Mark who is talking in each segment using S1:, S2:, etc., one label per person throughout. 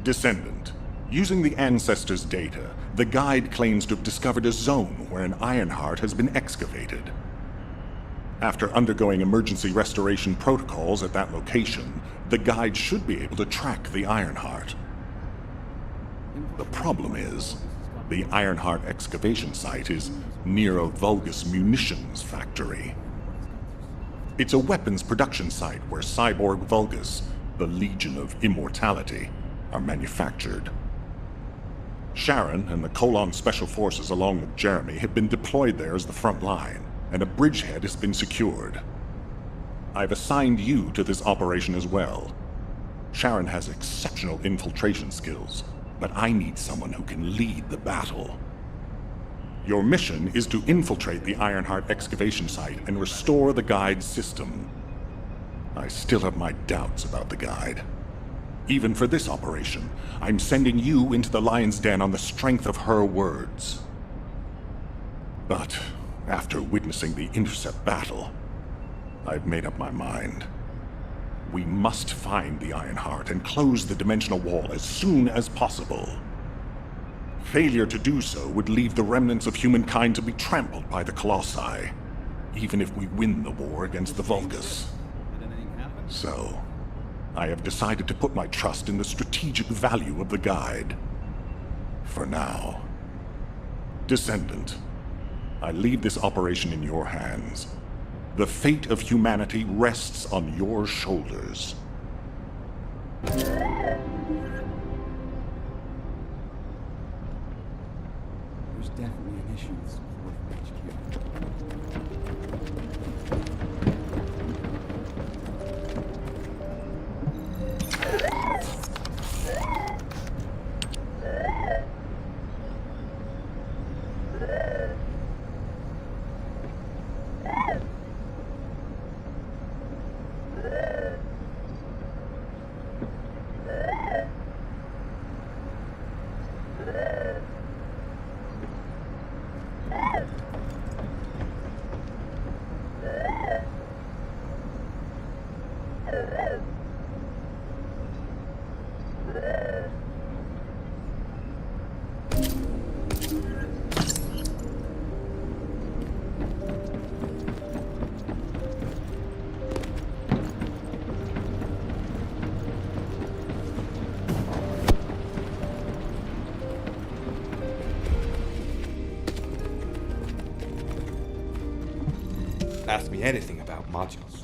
S1: Descendant. Using the Ancestors' data, the Guide claims to have discovered a zone where an Ironheart has been excavated. After undergoing emergency restoration protocols at that location, the Guide should be able to track the Ironheart. The problem is, the Ironheart excavation site is near a Vulgus munitions factory. It's a weapons production site where cyborg Vulgus, the Legion of Immortality, are manufactured. Sharon and the Colon Special Forces along with Jeremy have been deployed there as the front line, and a bridgehead has been secured. I've assigned you to this operation as well. Sharon has exceptional infiltration skills, but I need someone who can lead the battle. Your mission is to infiltrate the Ironheart excavation site and restore the Guide's system. I still have my doubts about the Guide. Even for this operation, I'm sending you into the Lion's Den on the strength of her words. But after witnessing the Intercept battle, I've made up my mind. We must find the Ironheart and close the dimensional wall as soon as possible. Failure to do so would leave the remnants of humankind to be trampled by the Colossi, even if we win the war against the Vulgus. So, I have decided to put my trust in the strategic value of the Guide. For now. Descendant, I leave this operation in your hands. The fate of humanity rests on your shoulders.
S2: There's definitely an issue with support from HQ.
S3: Ask me anything about modules.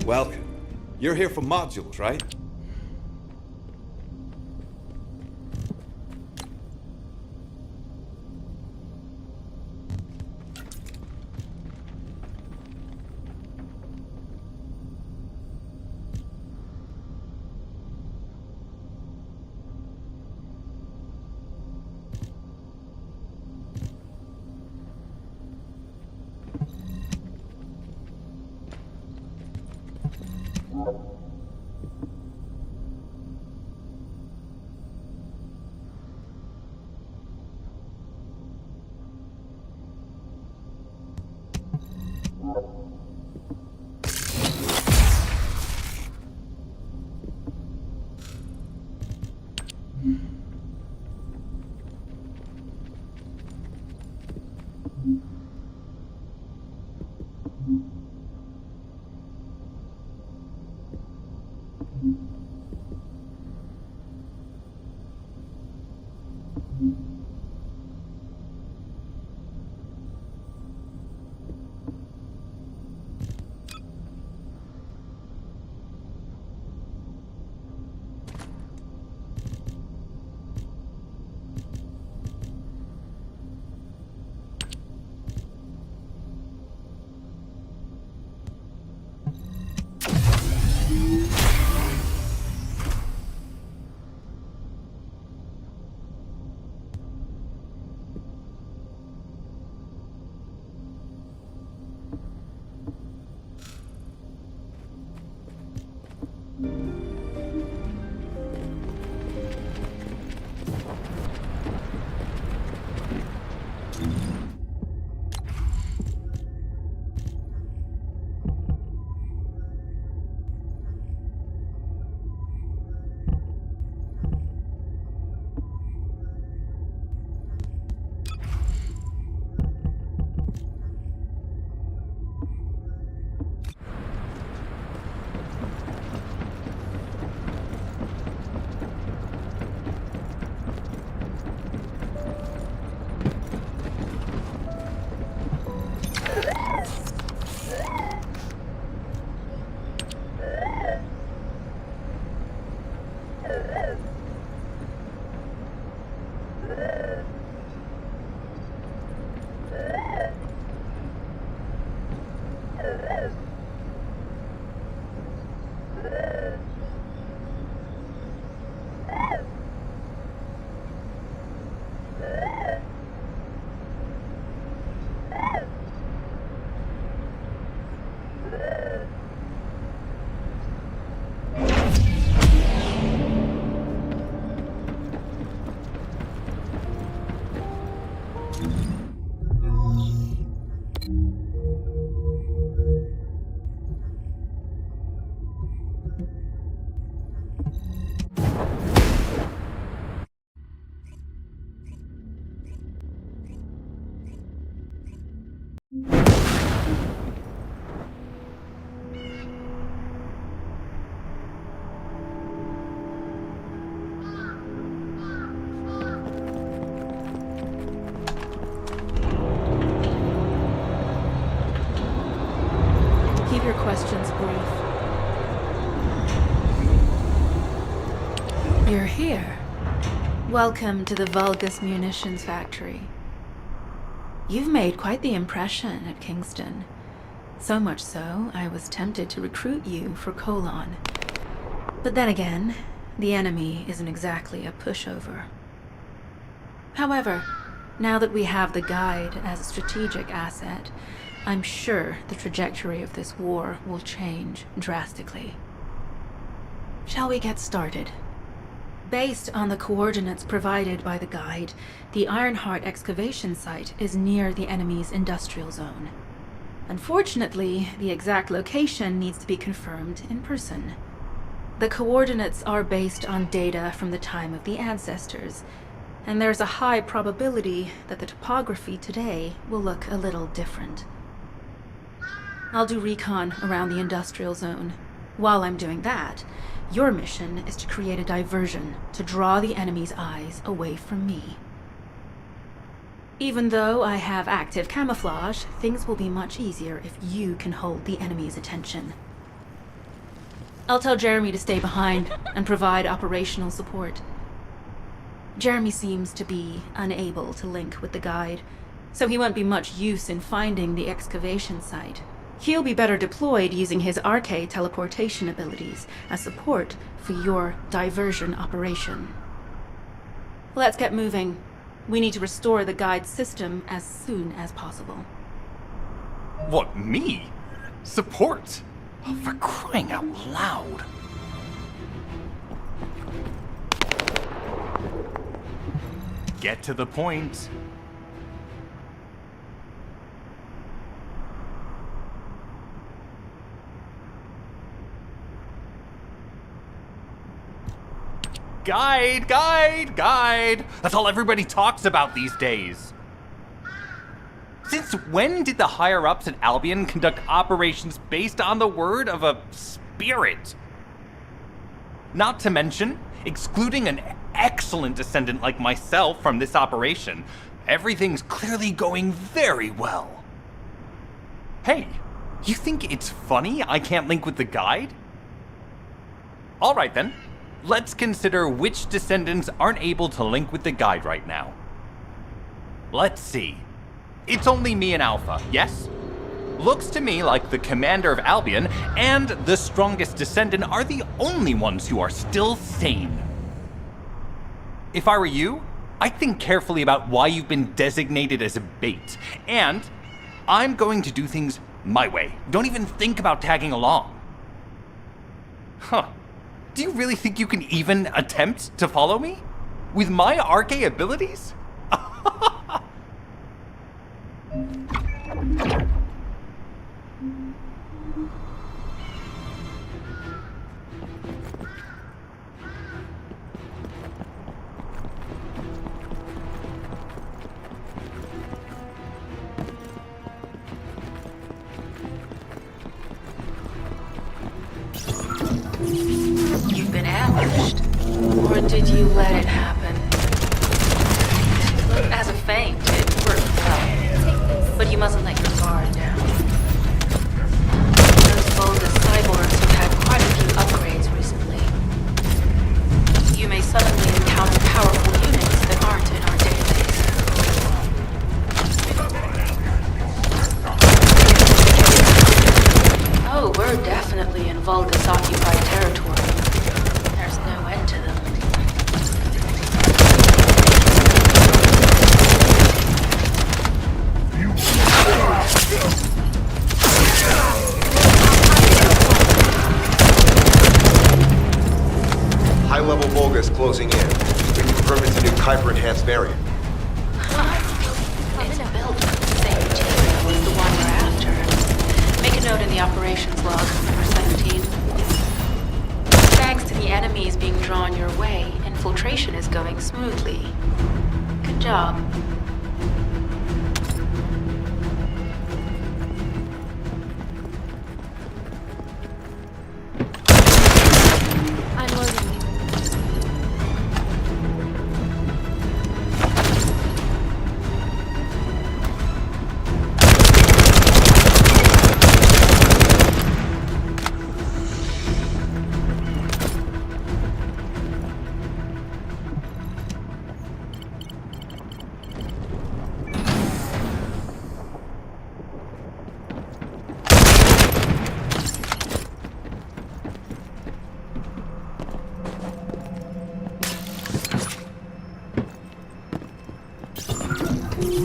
S3: Welcome. You're here for modules, right?
S4: Keep your questions brief. You're here. Welcome to the Vulgus Munitions Factory. You've made quite the impression at Kingston. So much so, I was tempted to recruit you for Colon. But then again, the enemy isn't exactly a pushover. However, now that we have the Guide as a strategic asset, I'm sure the trajectory of this war will change drastically. Shall we get started? Based on the coordinates provided by the Guide, the Ironheart excavation site is near the enemy's industrial zone. Unfortunately, the exact location needs to be confirmed in person. The coordinates are based on data from the time of the ancestors, and there's a high probability that the topography today will look a little different. I'll do recon around the industrial zone. While I'm doing that, your mission is to create a diversion to draw the enemy's eyes away from me. Even though I have active camouflage, things will be much easier if you can hold the enemy's attention. I'll tell Jeremy to stay behind and provide operational support. Jeremy seems to be unable to link with the Guide, so he won't be much use in finding the excavation site. He'll be better deployed using his arcade teleportation abilities as support for your diversion operation. Let's get moving. We need to restore the Guide system as soon as possible.
S5: What, me? Support? Oh, for crying out loud. Get to the point. Guide, guide, guide. That's all everybody talks about these days. Since when did the higher-ups at Albion conduct operations based on the word of a spirit? Not to mention, excluding an excellent descendant like myself from this operation, everything's clearly going very well. Hey, you think it's funny I can't link with the Guide? All right then. Let's consider which descendants aren't able to link with the Guide right now. Let's see. It's only me and Alpha, yes? Looks to me like the commander of Albion and the strongest descendant are the only ones who are still sane. If I were you, I'd think carefully about why you've been designated as a bait, and I'm going to do things my way. Don't even think about tagging along. Huh. Do you really think you can even attempt to follow me? With my arcade abilities?
S4: You've been ambushed. Or did you let it happen? As a feint, it worked well. But you mustn't let your guard down. Those bogus cyborgs have had quite a few upgrades recently. You
S6: Rebel Volga is closing in. We confirmed it's a new Kuiper-enhanced variant.
S4: It's built with the same material as the one we're after. Make a note in the operations log, number 17. Thanks to the enemies being drawn your way, infiltration is going smoothly. Good job. I'm loading.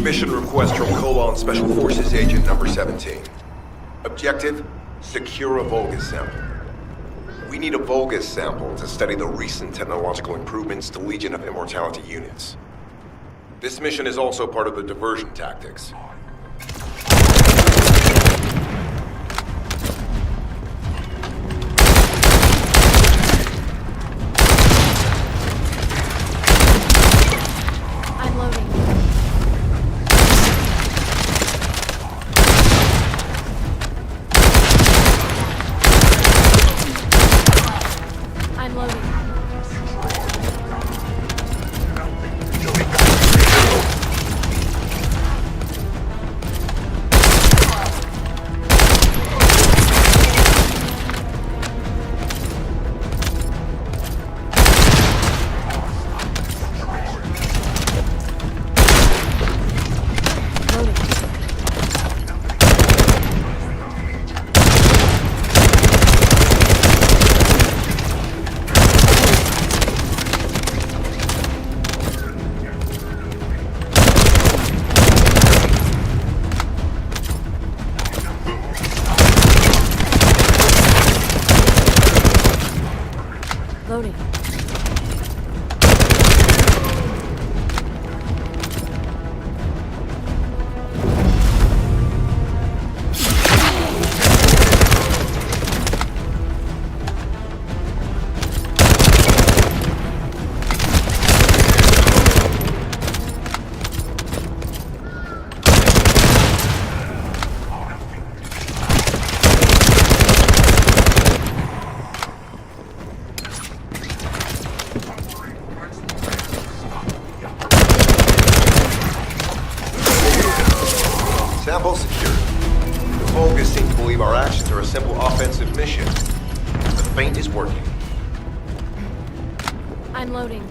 S6: Mission request from Colon Special Forces Agent number 17. Objective, secure a Vulgus sample. We need a Vulgus sample to study the recent technological improvements to Legion of Immortality units. This mission is also part of the diversion tactics.
S4: I'm loading. I'm loading. Loading.
S6: Sample secured. The Vulgus seem to believe our actions are a simple offensive mission. The feint is working.
S4: I'm loading.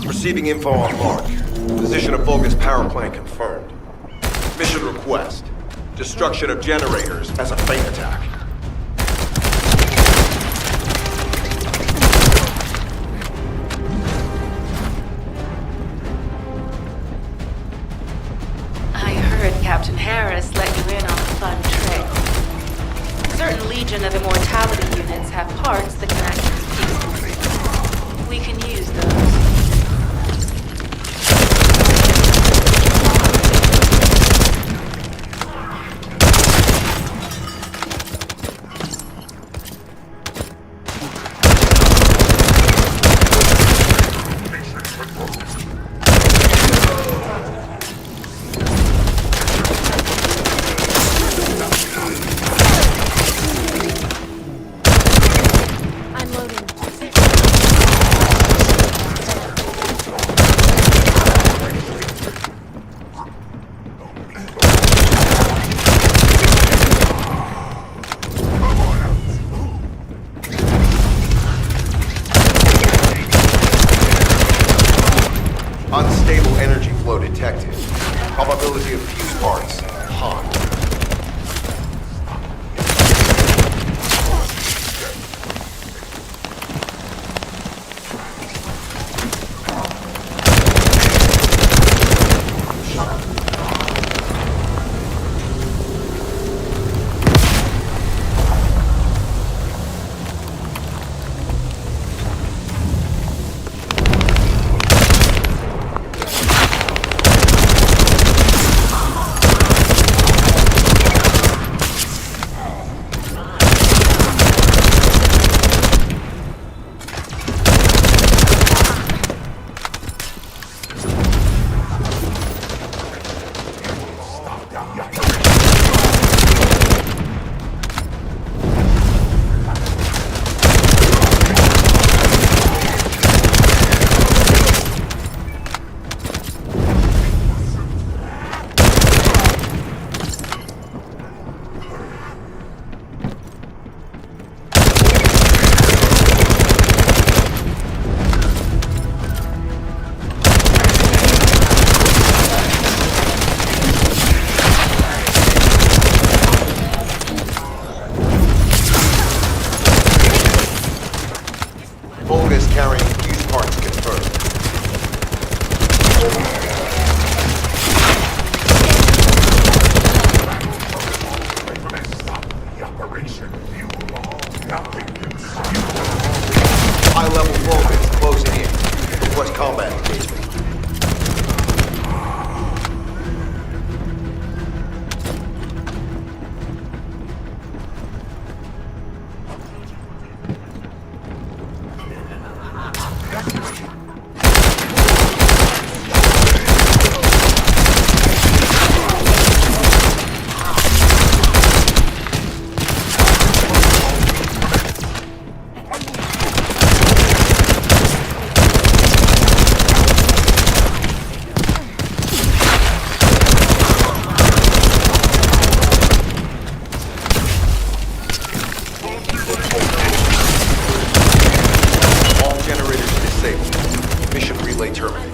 S6: Receiving info on mark. Position of Vulgus power plant confirmed. Mission request. Destruction of generators as a feint attack.
S4: I heard Captain Harris let you in on a fun trick. Certain Legion of Immortality units have parts that can act as pieces. We can use those. I'm loading.
S6: Unstable energy flow detected. Probability of fuse parts, high. Volga's carrying fuse parts confirmed. High-level Volgas closing in. Request combat engagement. All generators disabled. Mission relay terminated.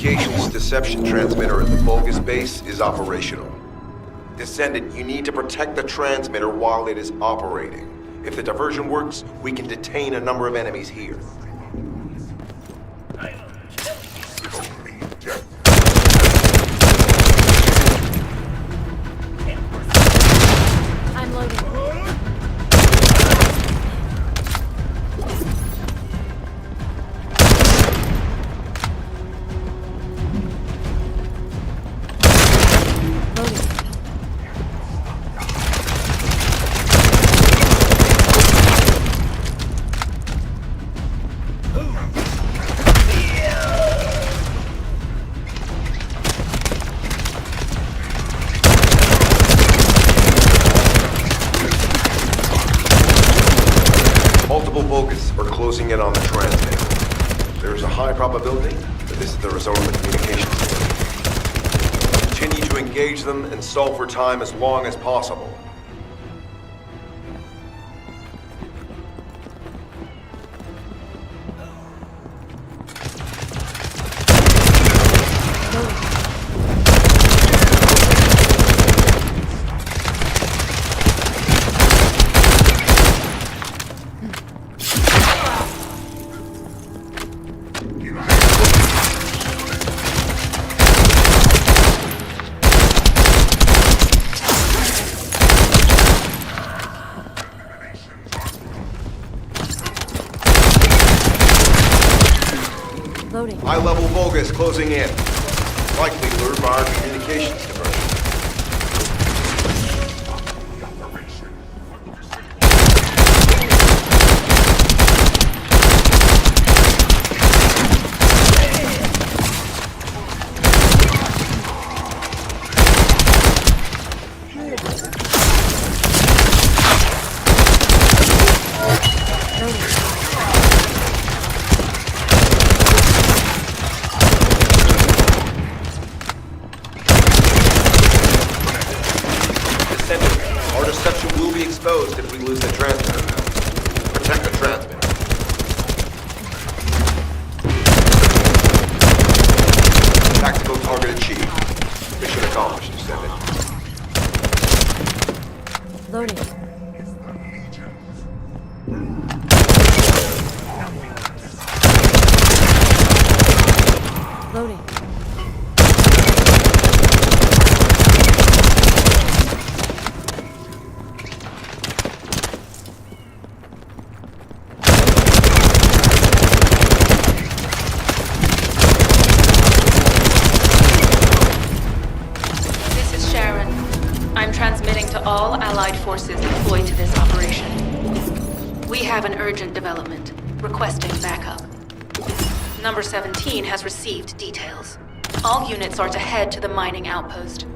S6: communications deception transmitter at the Vulgus base is operational. Descendant, you need to protect the transmitter while it is operating. If the diversion works, we can detain a number of enemies here.
S4: I'm loading.
S6: Multiple Vulgus are closing in on the transmitter. There is a high probability that this is the result of the communications link. Continue to engage them and stall for time as long as possible.
S4: Loading.
S6: High-level Vulgus closing in. Likely lured by our communications diversion. Our deception will be exposed if we lose the transmitter. Protect the transmitter. Tactical target achieved. Mission accomplished, Descendant.
S4: Loading. Loading.
S7: This is Sharon. I'm transmitting to all Allied forces deployed to this operation. We have an urgent development, requesting backup. Number 17 has received details. All units are to head to the mining outpost.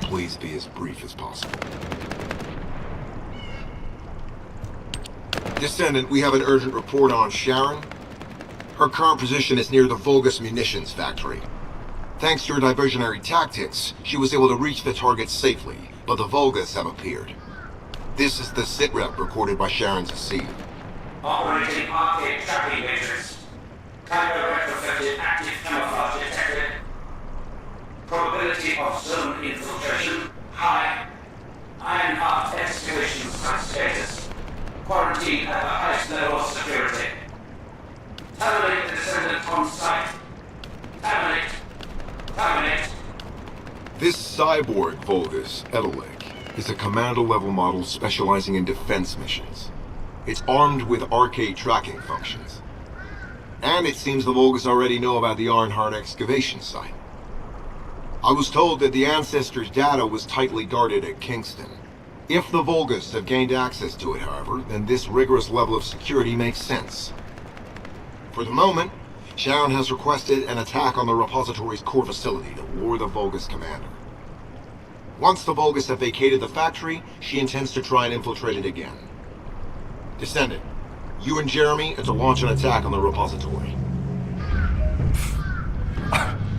S6: Please be as brief as possible. Descendant, we have an urgent report on Sharon. Her current position is near the Vulgus munitions factory. Thanks to her diversionary tactics, she was able to reach the target safely, but the Vulgus have appeared. This is the sitrep recorded by Sharon's AC.
S8: Operating arcade tracking matrix. Typo retrofitted active camouflage detected. Probability of zone infiltration high. Ironheart excavation site status. Quarantine at the highest level of security. Terminate the descendant on site. Terminate. Terminate.
S6: This cyborg Vulgus, Edelek, is a commando-level model specializing in defense missions. It's armed with arcade tracking functions. And it seems the Vulgus already know about the Ironheart excavation site. I was told that the Ancestors' data was tightly guarded at Kingston. If the Vulgus have gained access to it, however, then this rigorous level of security makes sense. For the moment, Sharon has requested an attack on the repository's core facility to lure the Vulgus commander. Once the Vulgus have vacated the factory, she intends to try and infiltrate it again. Descendant, you and Jeremy are to launch an attack on the repository.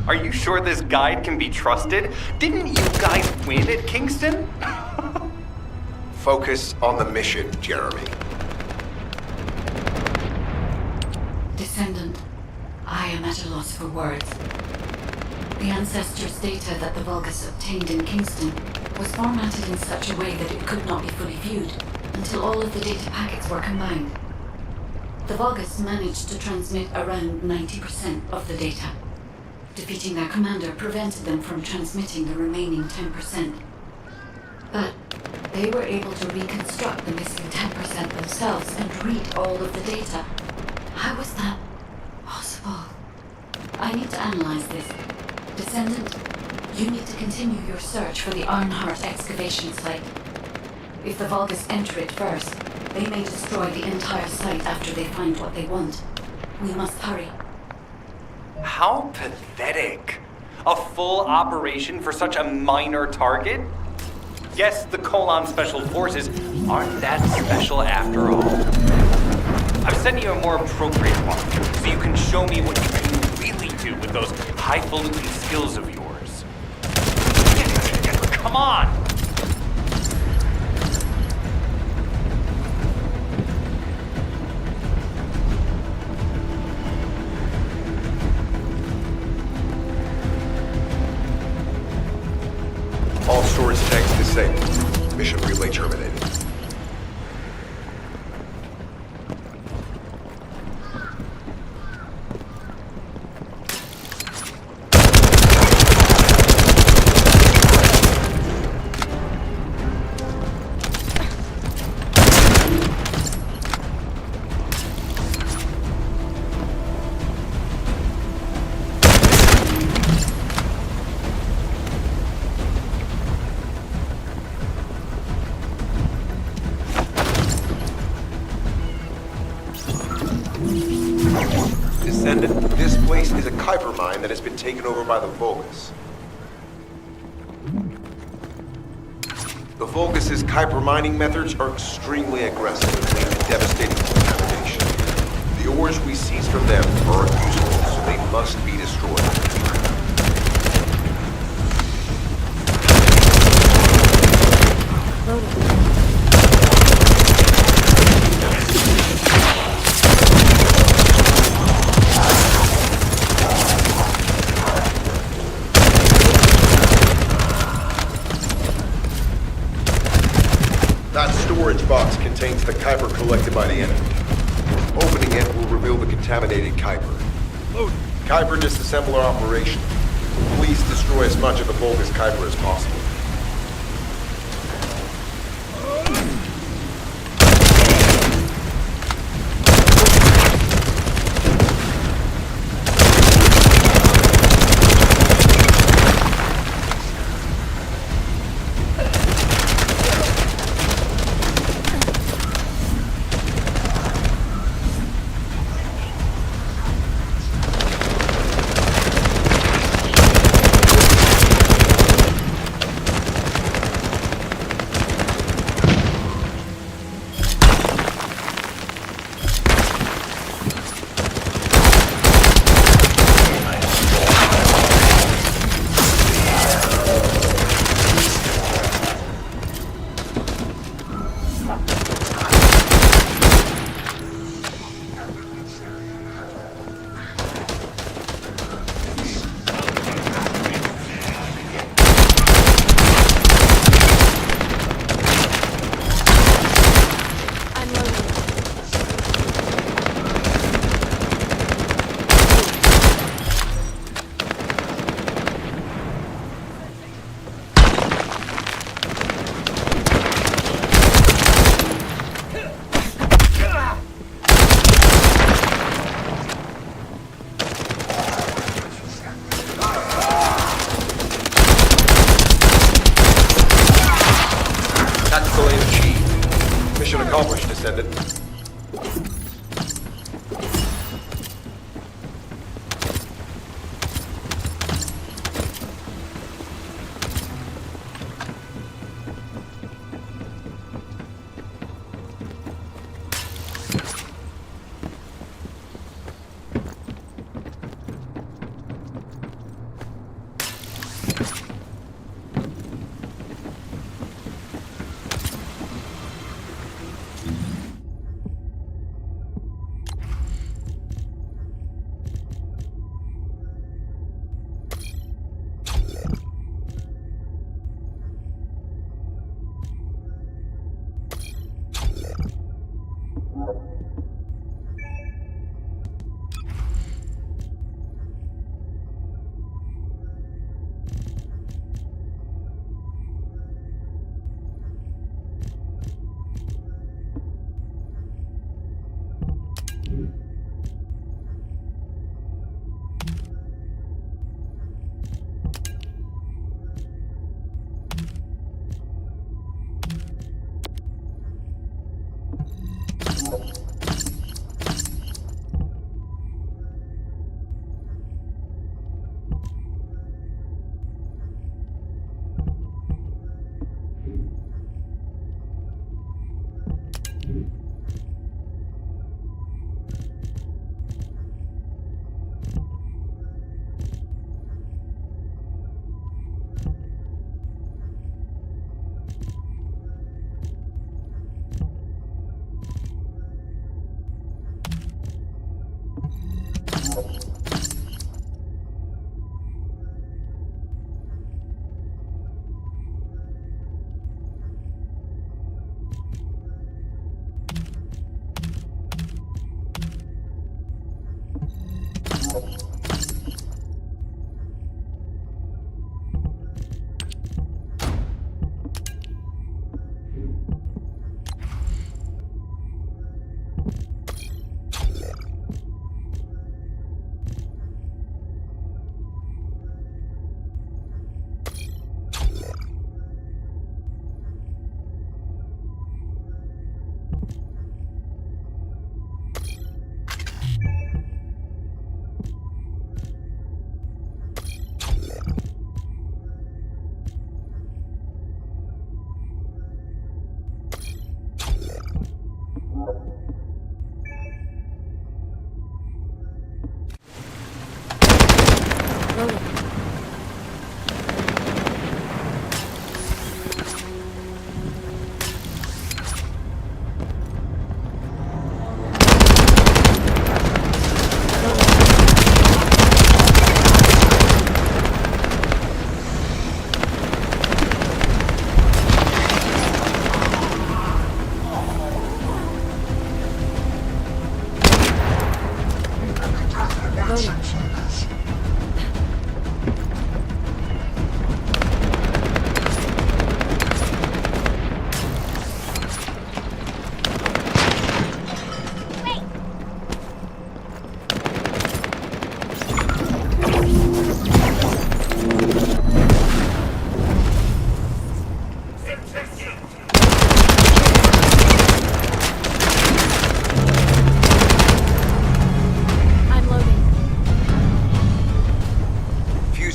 S5: Are you sure this guide can be trusted? Didn't you guys win at Kingston?
S6: Focus on the mission, Jeremy.
S9: Descendant, I am at a loss for words. The Ancestors' data that the Vulgus obtained in Kingston was formatted in such a way that it could not be fully viewed until all of the data packets were combined. The Vulgus managed to transmit around 90% of the data. Defeating their commander prevented them from transmitting the remaining 10%. But they were able to reconstruct the missing 10% themselves and read all of the data. How was that possible? I need to analyze this. Descendant, you need to continue your search for the Ironheart excavation site. If the Vulgus enter it first, they may destroy the entire site after they find what they want. We must hurry.
S5: How pathetic. A full operation for such a minor target? Guess the Colon Special Forces aren't that special after all. I've sent you a more appropriate one, so you can show me what you can really do with those highfalutin skills of yours. Come on!
S6: All storage tanks disabled. Mission relay terminated. Descendant, this place is a Kuiper mine that has been taken over by the Vulgus. The Vulgus' Kuiper mining methods are extremely aggressive and lead to devastating contamination. The ores we seize from them are unusable, so they must be destroyed. storage box contains the Kuiper collected by the enemy. Opening it will reveal the contaminated Kuiper. Kuiper disassembler operation. Please destroy as much of the Vulgus Kuiper as possible. Tactical aim achieved. Mission accomplished, Descendant.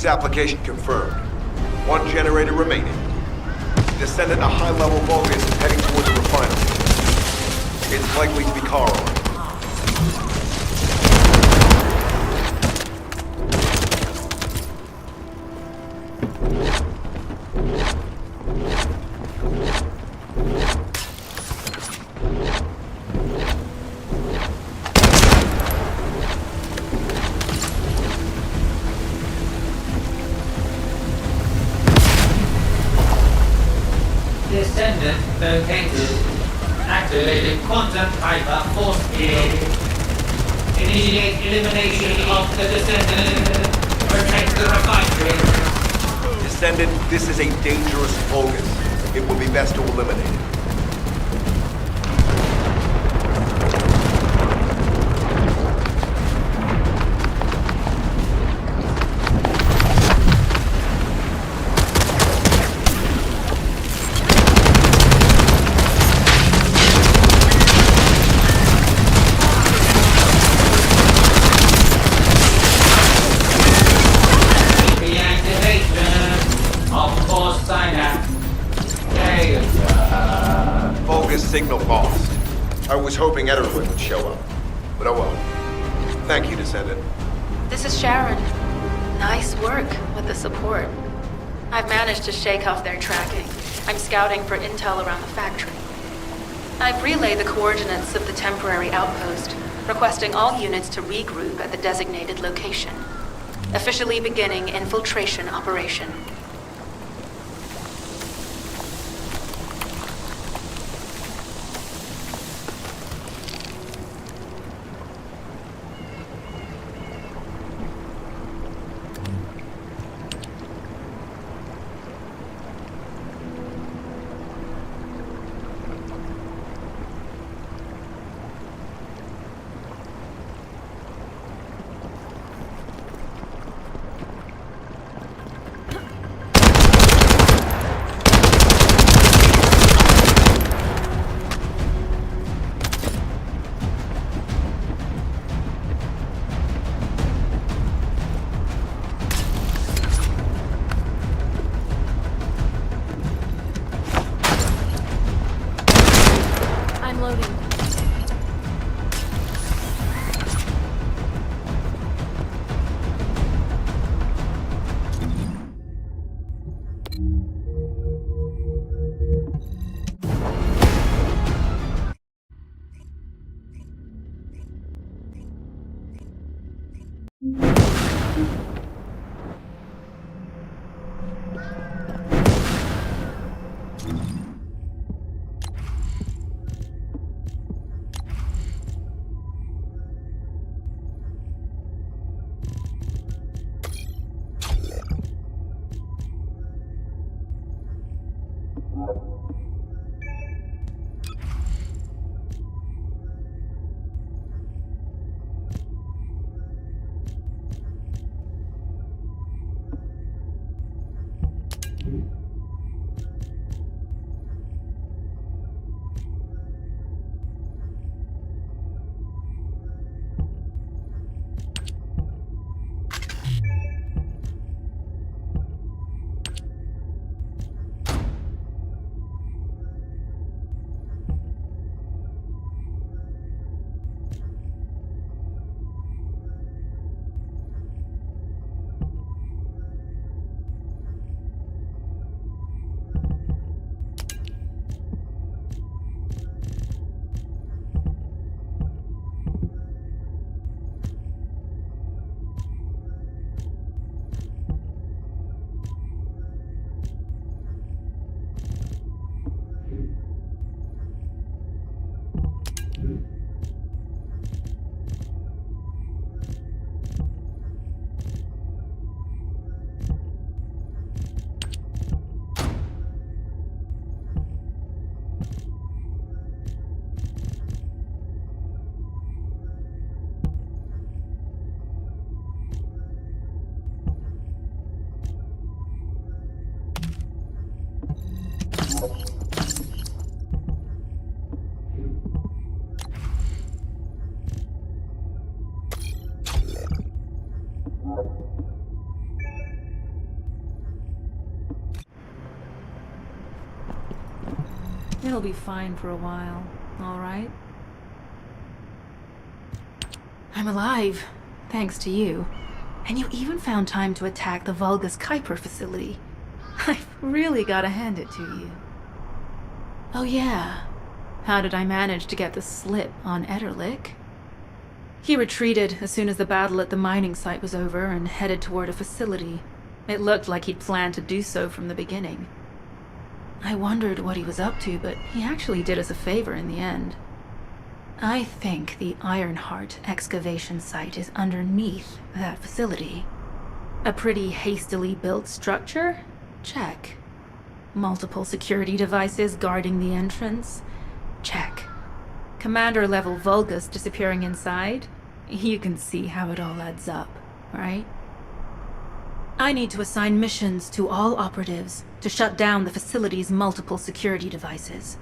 S6: Freeze application confirmed. One generator remaining. Descendant a high-level Vulgus is heading toward the refinery. It's likely to be Carl.
S8: Descendant located. Activated quantum hyper force field. Initiate elimination of the Descendant. Protect the refinery.
S6: Descendant, this is a dangerous Vulgus. It will be best to eliminate it. Signal lost. I was hoping Ederlin would show up. But oh well. Thank you, Descendant.
S7: This is Sharon. Nice work with the support. I've managed to shake off their tracking. I'm scouting for intel around the factory. I've relayed the coordinates of the temporary outpost, requesting all units to regroup at the designated location. Officially beginning infiltration operation.
S4: It'll be fine for a while, all right? I'm alive, thanks to you. And you even found time to attack the Vulgus Kuiper facility. I've really gotta hand it to you. Oh yeah, how did I manage to get the slip on Ederlich? He retreated as soon as the battle at the mining site was over and headed toward a facility. It looked like he'd planned to do so from the beginning. I wondered what he was up to, but he actually did us a favor in the end. I think the Ironheart excavation site is underneath that facility. A pretty hastily built structure? Check. Multiple security devices guarding the entrance? Check. Commander-level Vulgus disappearing inside? You can see how it all adds up, right? I need to assign missions to all operatives to shut down the facility's multiple security devices.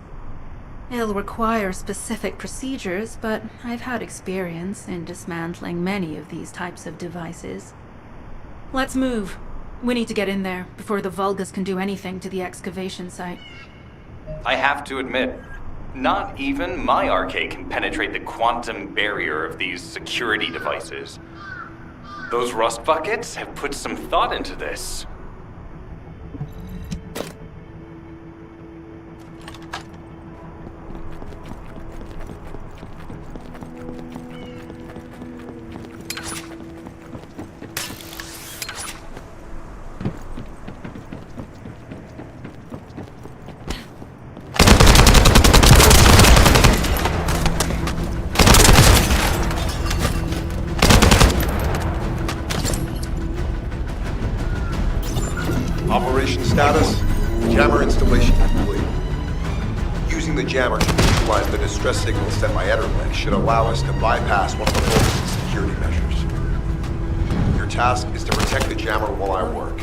S4: It'll require specific procedures, but I've had experience in dismantling many of these types of devices. Let's move. We need to get in there before the Vulgus can do anything to the excavation site.
S5: I have to admit, not even my arcade can penetrate the quantum barrier of these security devices. Those rust buckets have put some thought into this.
S6: Operation status, jammer installation complete. Using the jammer to neutralize the distress signal sent by Ederlich should allow us to bypass one of the Vulgus' security measures. Your task is to protect the jammer while I work.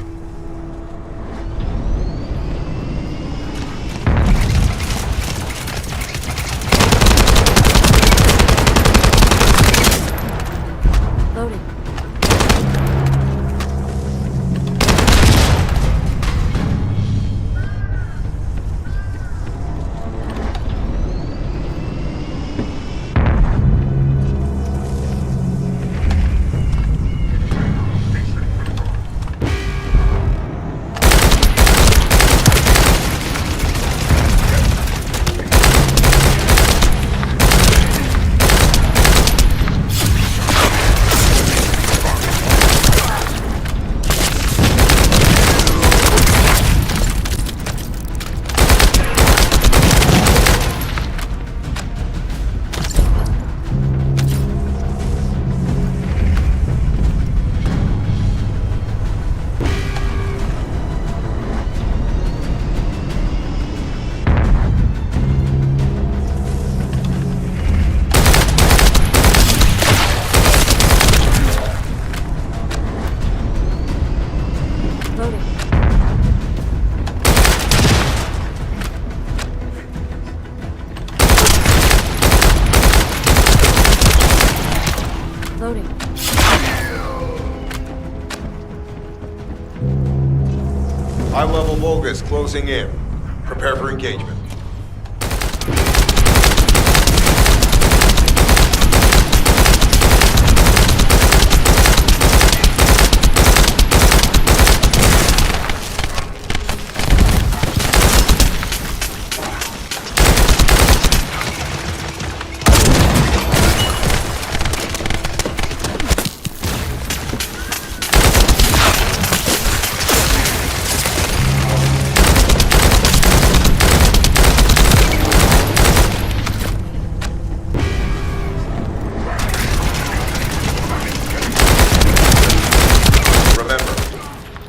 S4: Loading.
S6: High-level Vulgus closing in. Prepare for engagement.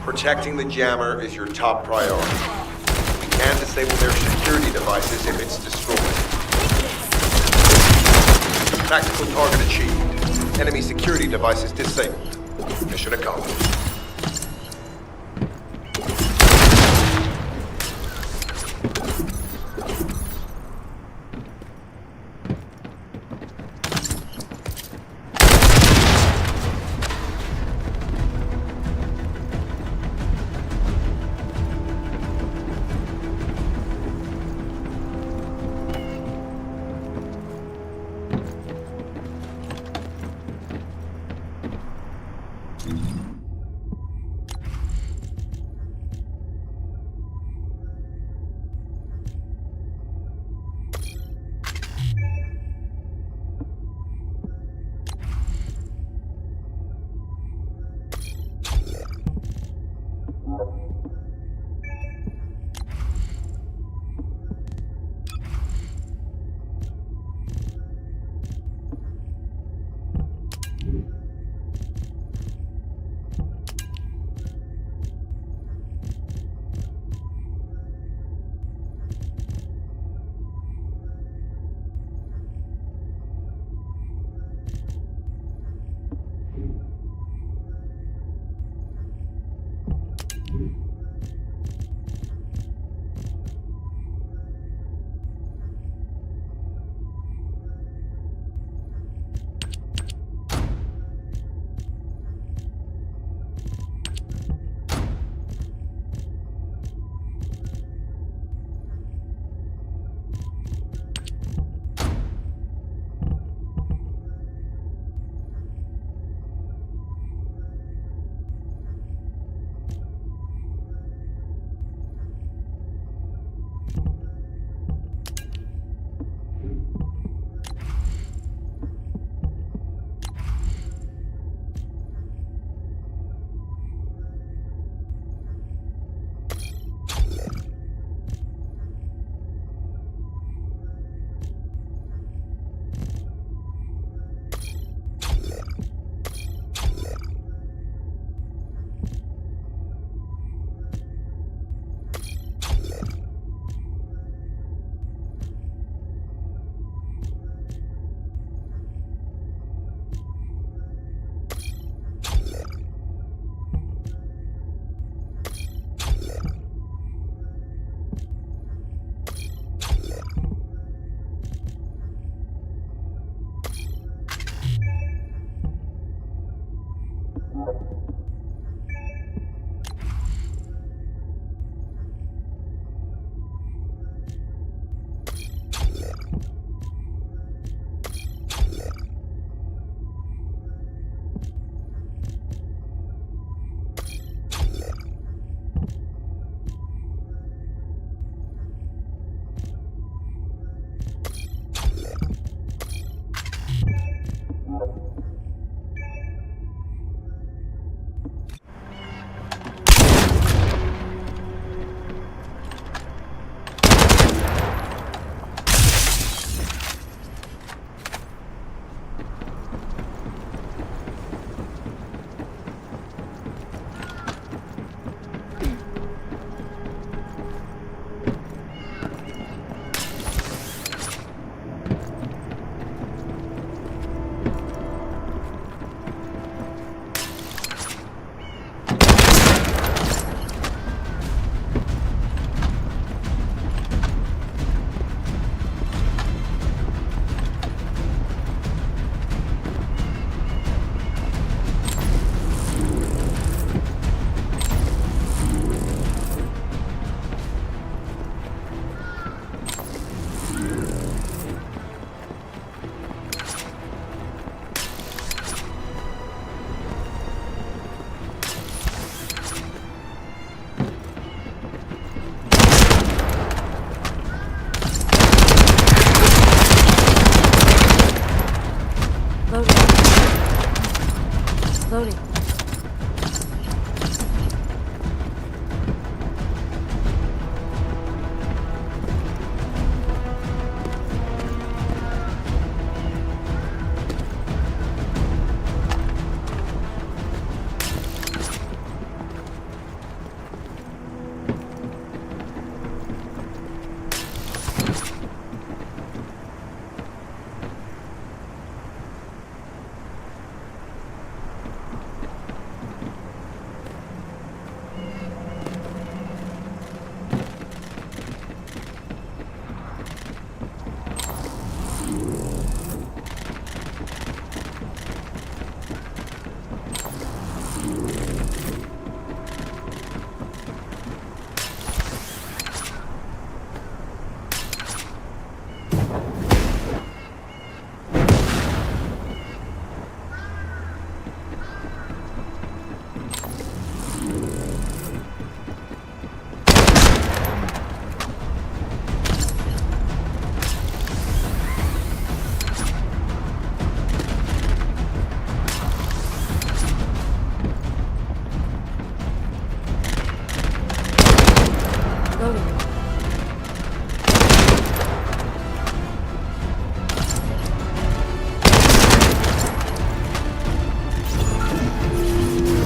S6: Protecting the jammer is your top priority. We can disable their security devices if it's destroyed. Tactical target achieved. Enemy security devices disabled. Mission accomplished.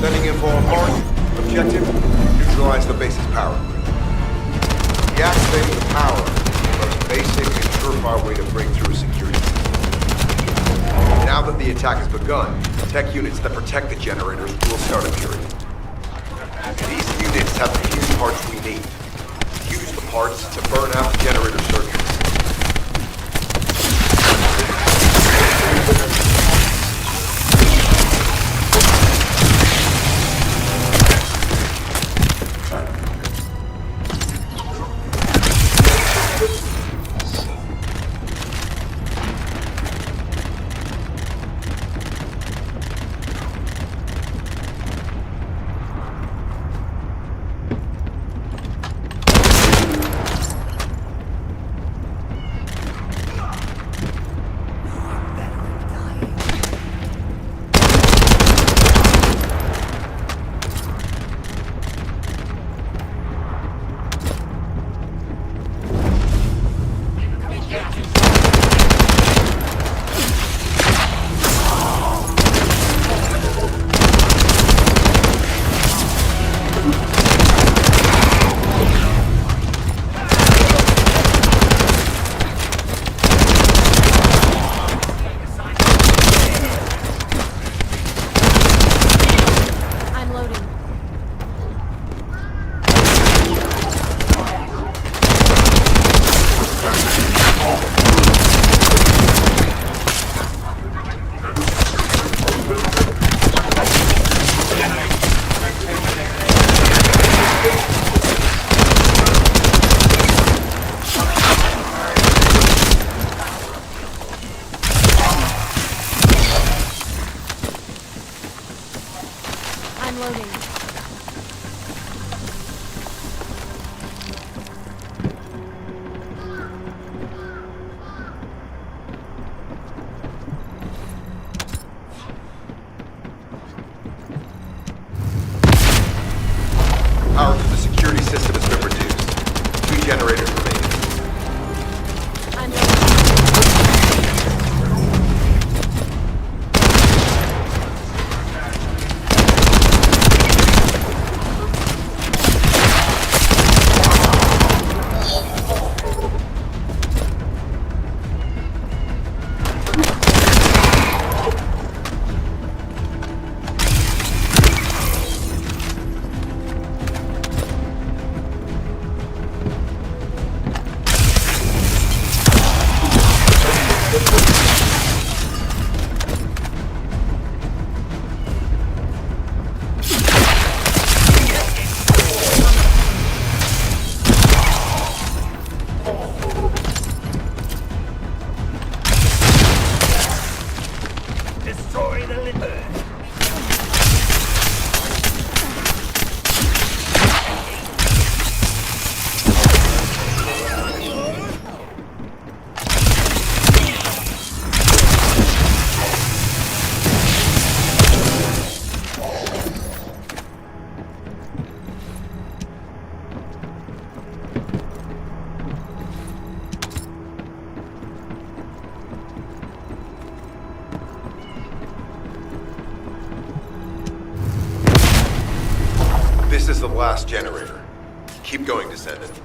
S6: Sending info on Mars. Objective, neutralize the base's power grid. Deactivating the power is the most basic and surefire way to break through a security system. Now that the attack has begun, tech units that protect the generators will start appearing. These units have the fuse parts we need. Use the parts to burn out the generator circuits. Power to the security system has been reduced. 2 generators remaining. This is the last generator. Keep going, Descendant.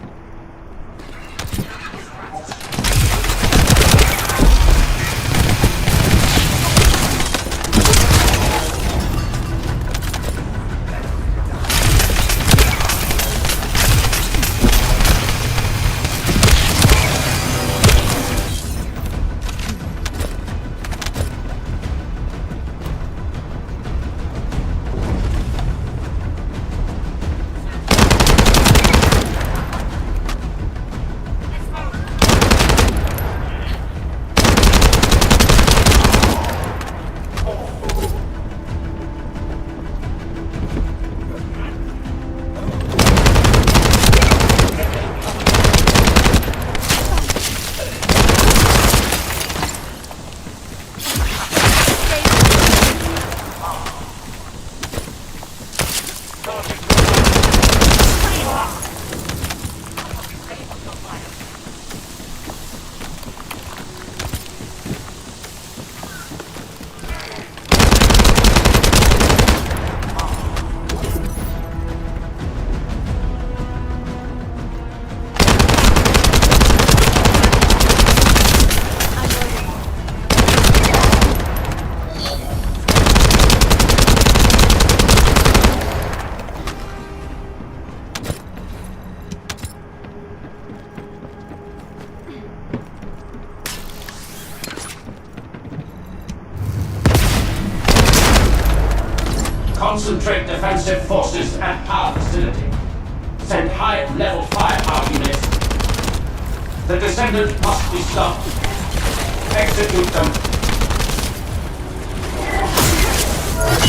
S8: Infiltrate defensive forces and power facility. Send high-level firepower units. The Descendant must be stopped. Execute them.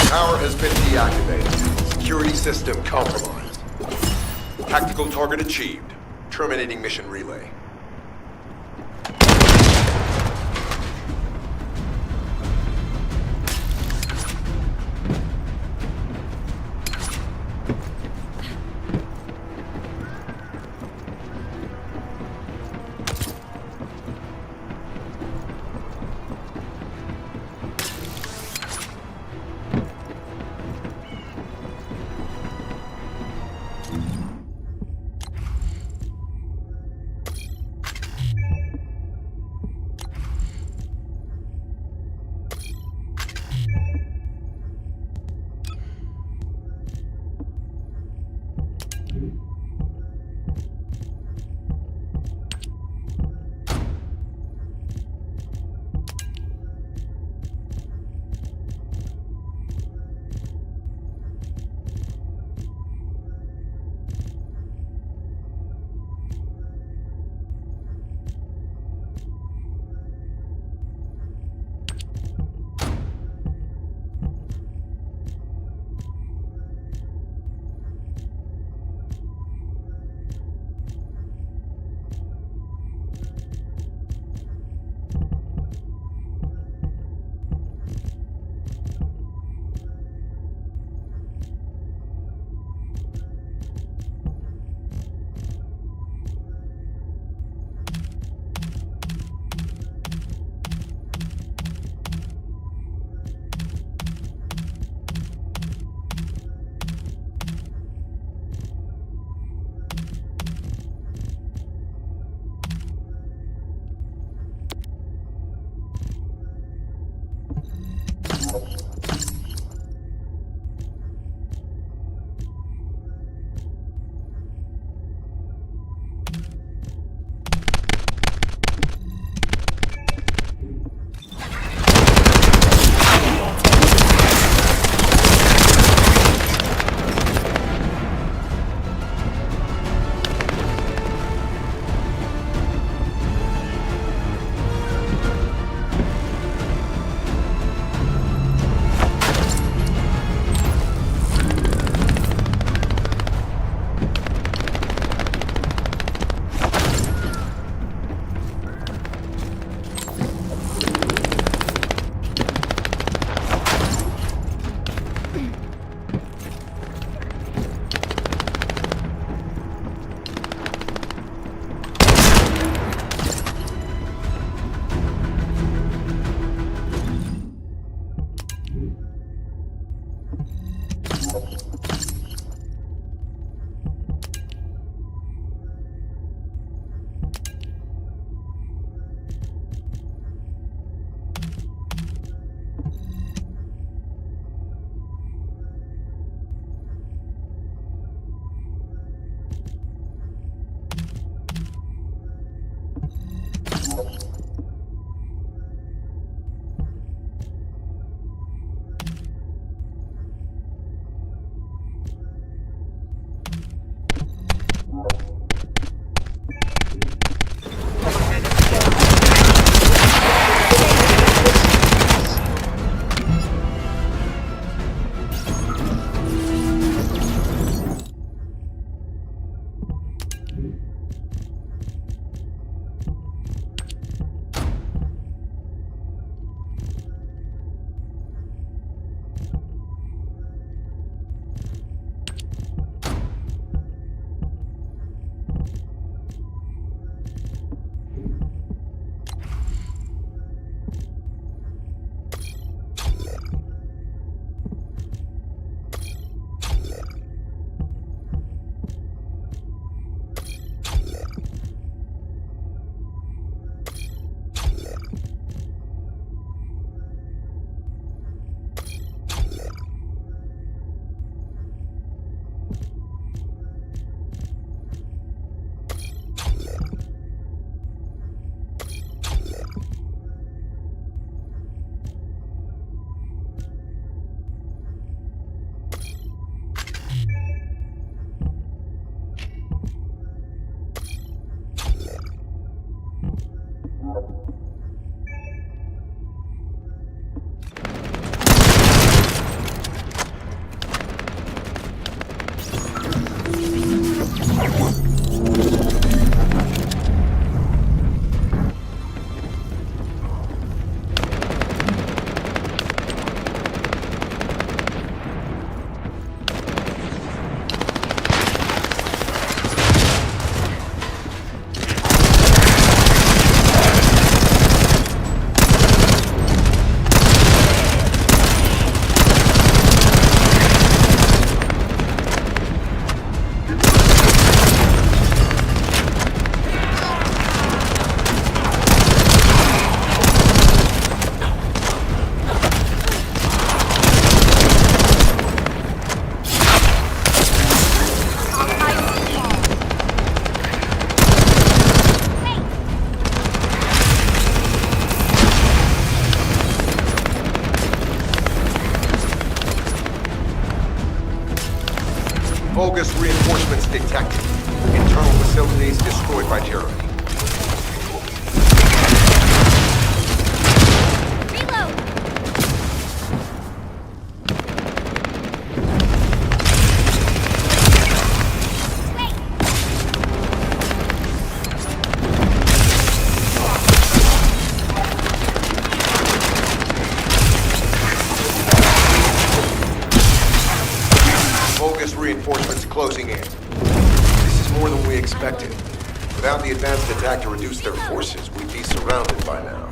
S6: Power has been deactivated. Security system compromised. Tactical target achieved. Terminating mission relay. Vulgus reinforcements detected. Internal facilities destroyed by Jeremy. Vulgus reinforcements closing in. This is more than we expected. Without the advanced attack to reduce their forces, we'd be surrounded by now.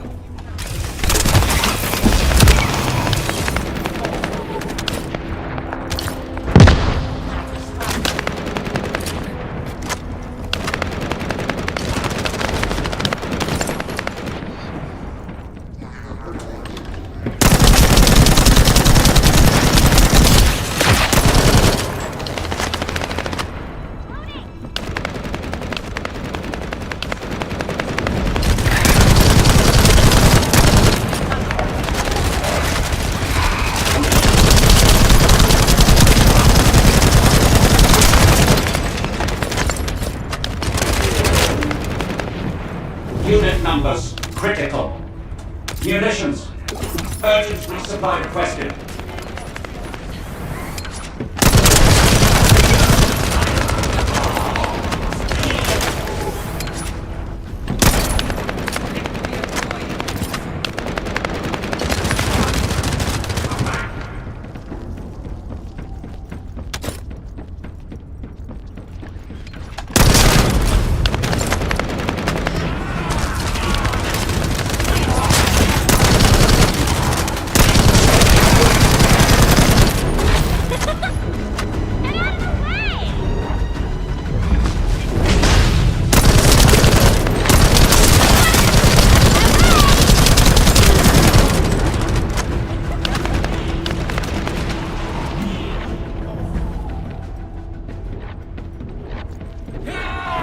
S8: Unit numbers critical. Munitions. Urgent resupply requested.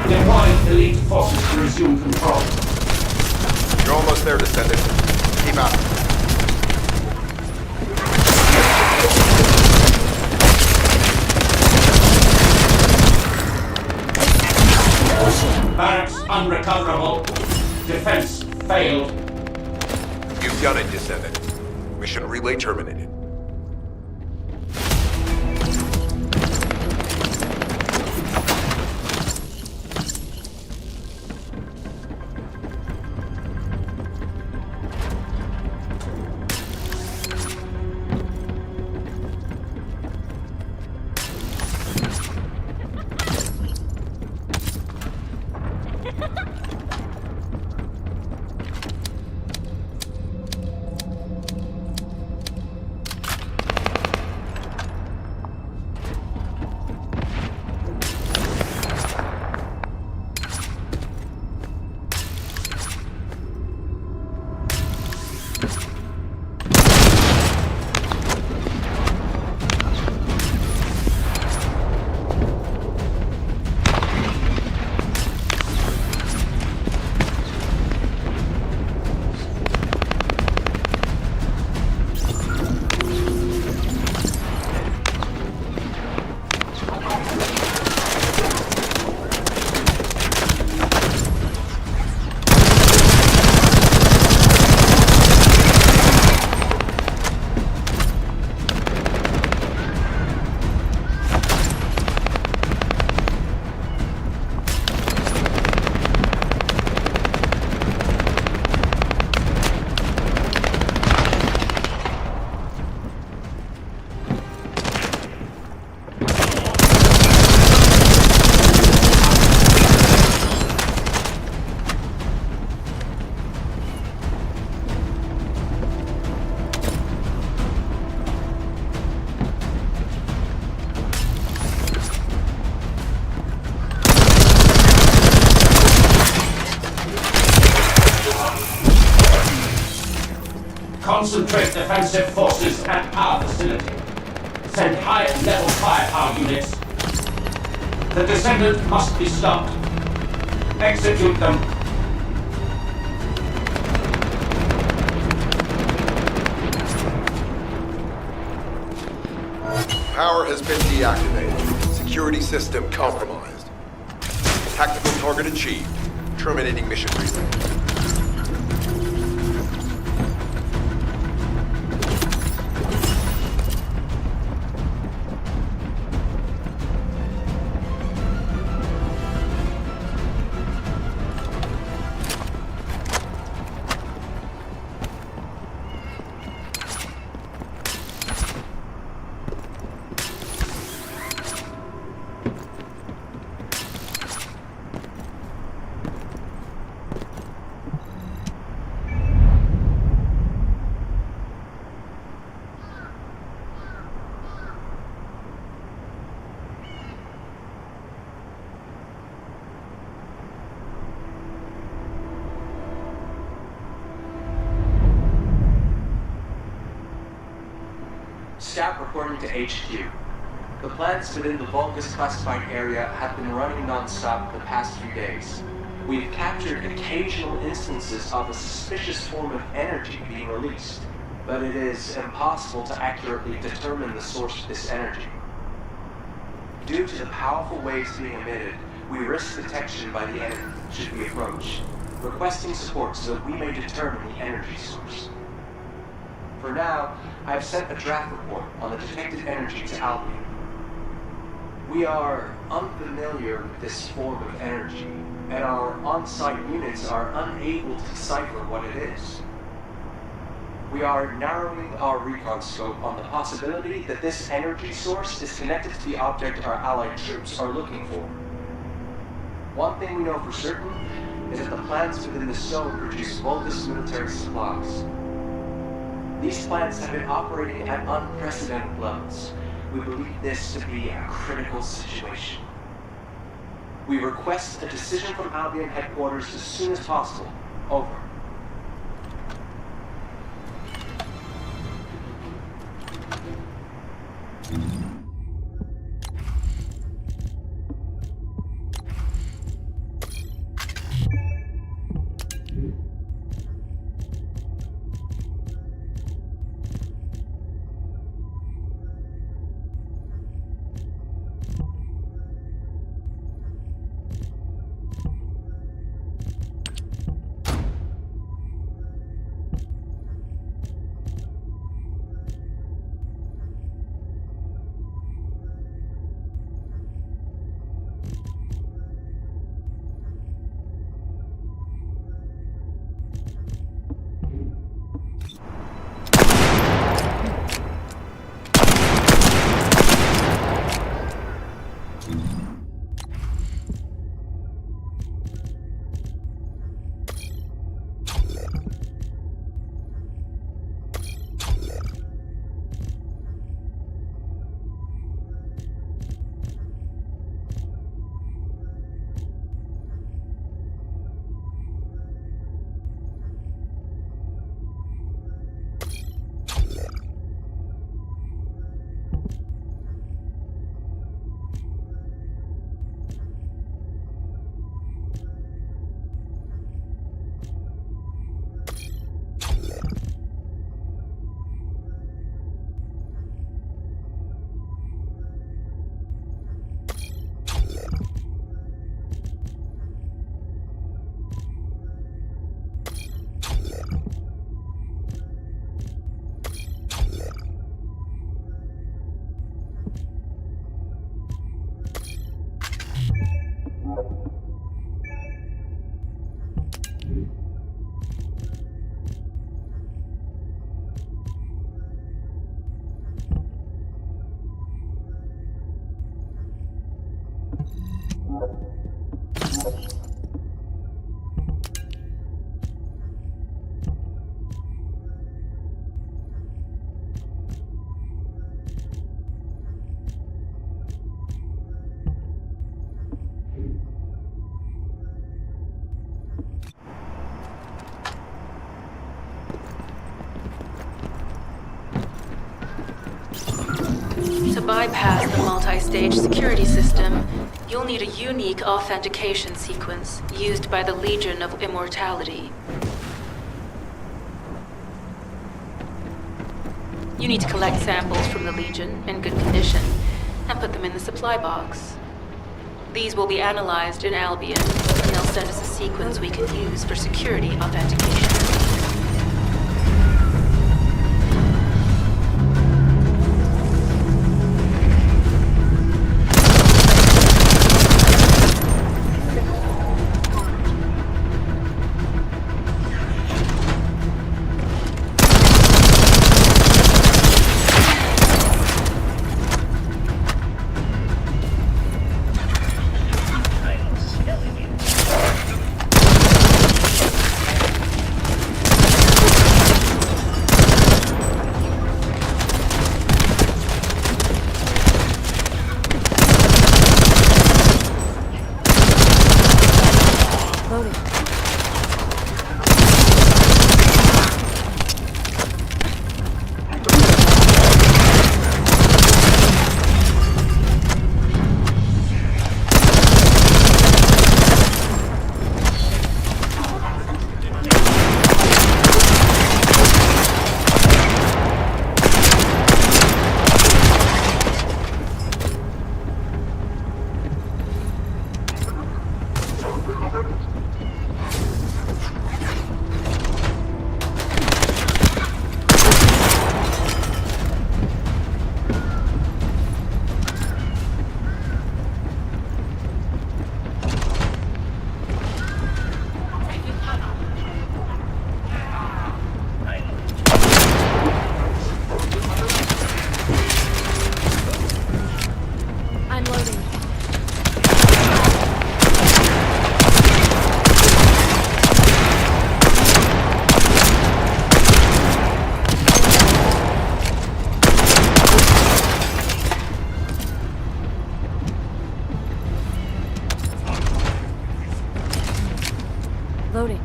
S8: Deploying elite forces to resume control.
S6: You're almost there, Descendant. Keep out.
S8: Barracks unrecoverable. Defense failed.
S6: You've done it, Descendant. Mission relay terminated.
S8: Concentrate defensive forces at our facility. Send high-level firepower units. The Descendant must be stopped. Execute them.
S6: Power has been deactivated. Security system compromised. Tactical target achieved. Terminating mission relay.
S10: Staff reporting to HQ. The plants within the Vulgus classified area have been running non-stop for the past few days. We've captured occasional instances of a suspicious form of energy being released, but it is impossible to accurately determine the source of this energy. Due to the powerful waves being emitted, we risk detection by the enemy should we approach, requesting support so that we may determine the energy source. For now, I have sent a draft report on the detected energy to Albion. We are unfamiliar with this form of energy, and our on-site units are unable to decipher what it is. We are narrowing our recon scope on the possibility that this energy source is connected to the object our allied troops are looking for. One thing we know for certain is that the plants within the zone produce Vulgus military supplies. These plants have been operating at unprecedented levels. We believe this to be a critical situation. We request a decision from Albion headquarters as soon as possible. Over.
S7: bypass the multi-stage security system, you'll need a unique authentication sequence used by the Legion of Immortality. You need to collect samples from the Legion in good condition and put them in the supply box. These will be analyzed in Albion, and they'll send us a sequence we can use for security authentication.
S11: Loading. Loading.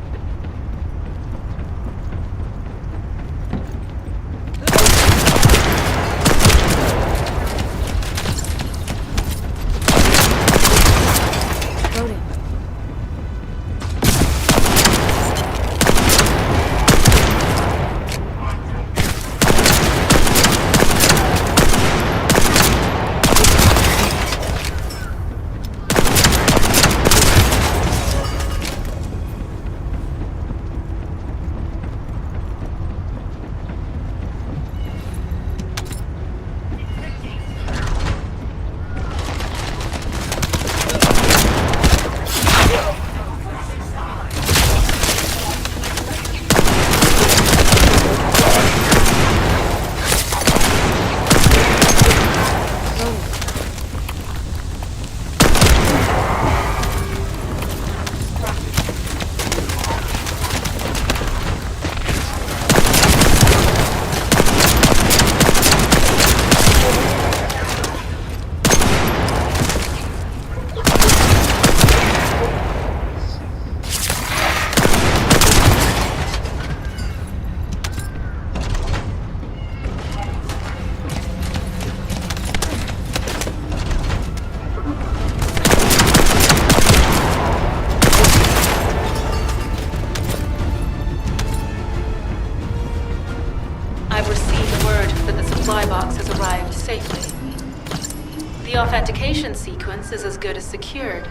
S7: The authentication sequence is as good as secured.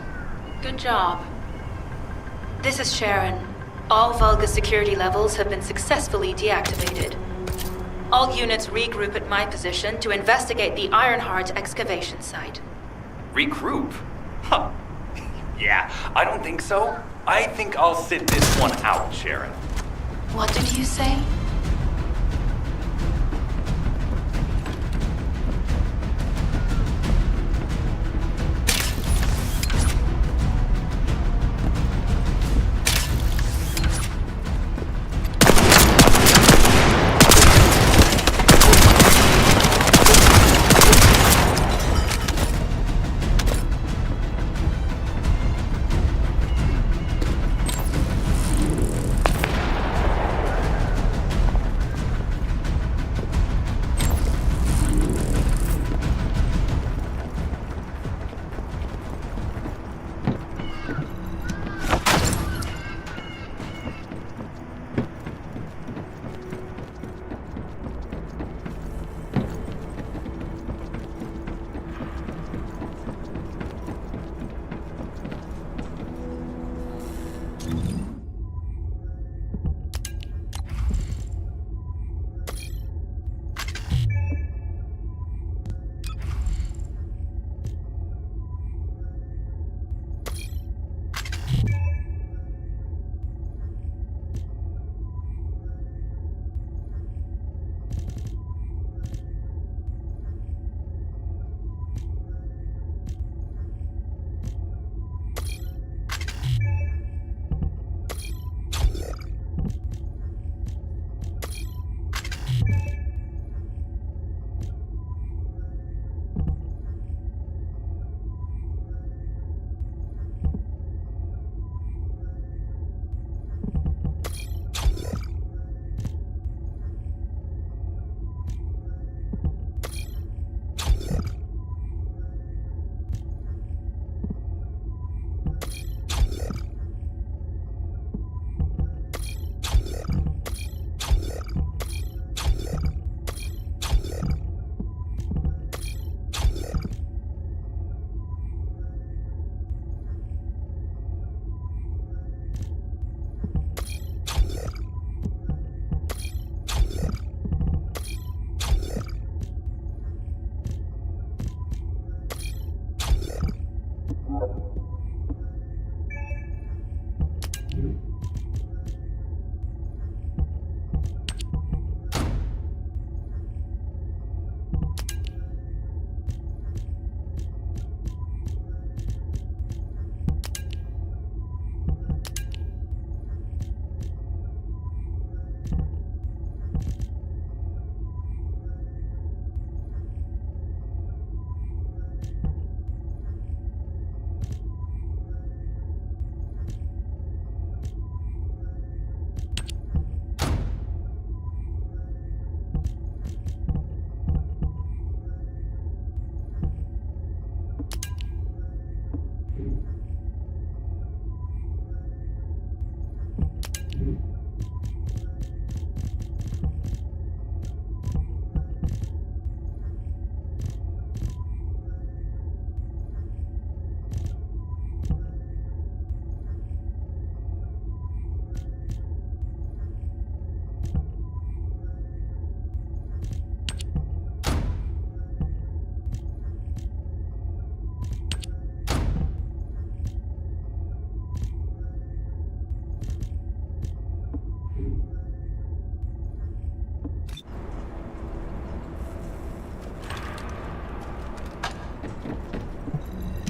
S7: Good job. This is Sharon. All Vulgus security levels have been successfully deactivated. All units regroup at my position to investigate the Ironheart excavation site.
S5: Regroup? Huh. Yeah, I don't think so. I think I'll sit this one out, Sharon.
S7: What did you say?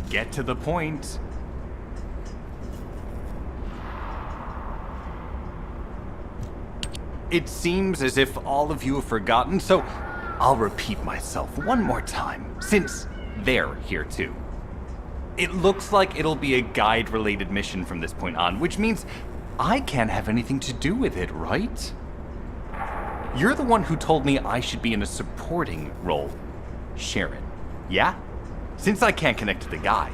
S5: Get to the point. It seems as if all of you have forgotten, so I'll repeat myself one more time, since they're here too. It looks like it'll be a guide-related mission from this point on, which means I can't have anything to do with it, right? You're the one who told me I should be in a supporting role, Sharon, yeah? Since I can't connect to the guide.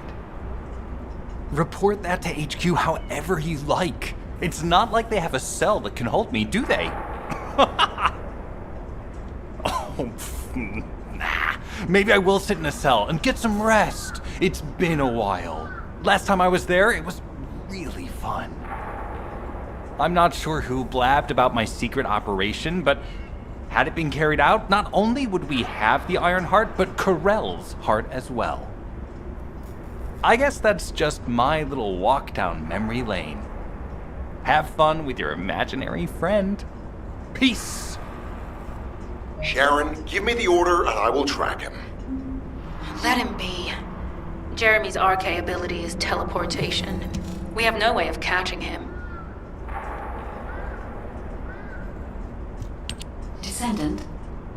S5: Report that to HQ however you like. It's not like they have a cell that can hold me, do they? Oh, nah. Maybe I will sit in a cell and get some rest. It's been a while. Last time I was there, it was really fun. I'm not sure who blabbed about my secret operation, but had it been carried out, not only would we have the Iron Heart, but Corell's heart as well. I guess that's just my little walk down memory lane. Have fun with your imaginary friend. Peace.
S6: Sharon, give me the order and I will track him.
S7: Let him be. Jeremy's RK ability is teleportation. We have no way of catching him.
S9: Descendant,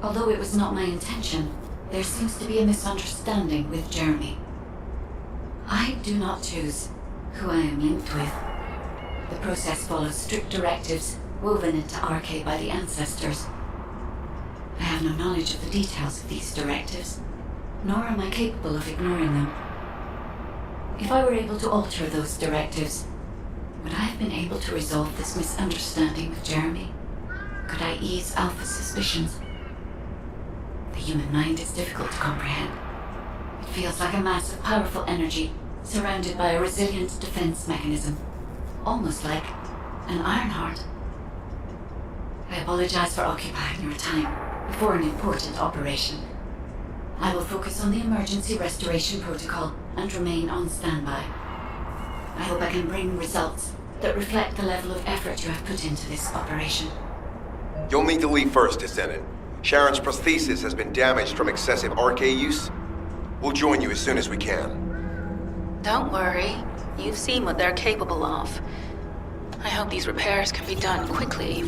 S9: although it was not my intention, there seems to be a misunderstanding with Jeremy. I do not choose who I am linked with. The process follows strict directives woven into RK by the ancestors. I have no knowledge of the details of these directives, nor am I capable of ignoring them. If I were able to alter those directives, would I have been able to resolve this misunderstanding with Jeremy? Could I ease Alpha's suspicions? The human mind is difficult to comprehend. It feels like a mass of powerful energy surrounded by a resilient defense mechanism, almost like an Iron Heart. I apologize for occupying your time before an important operation. I will focus on the emergency restoration protocol and remain on standby. I hope I can bring results that reflect the level of effort you have put into this operation.
S6: You'll need to leave first, Descendant. Sharon's prosthesis has been damaged from excessive RK use. We'll join you as soon as we can.
S7: Don't worry. You've seen what they're capable of. I hope these repairs can be done quickly.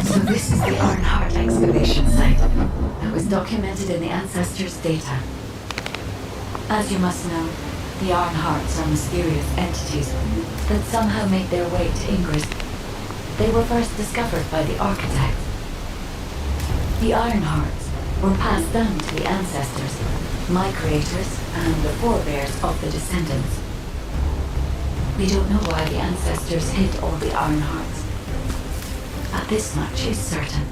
S9: So this is the Ironheart excavation site that was documented in the Ancestors' data. As you must know, the Ironhearts are mysterious entities that somehow made their way to Ingress. They were first discovered by the Architect. The Ironhearts were passed down to the Ancestors, my creators, and the forebears of the Descendants. We don't know why the Ancestors hid all the Ironhearts. But this much is certain.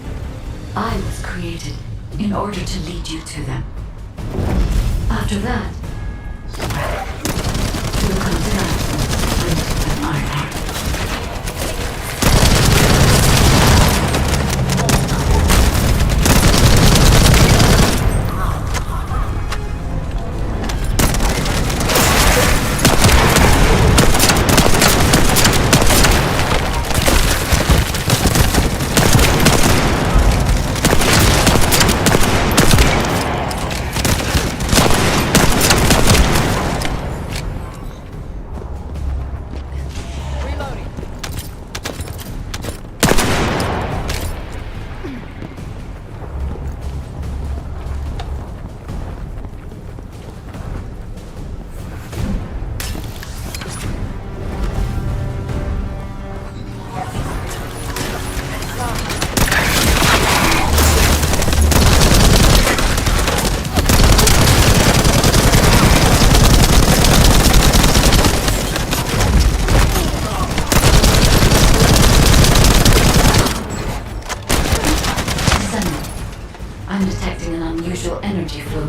S9: I was created in order to lead you to them. After that, you'll come to that with an Ironheart.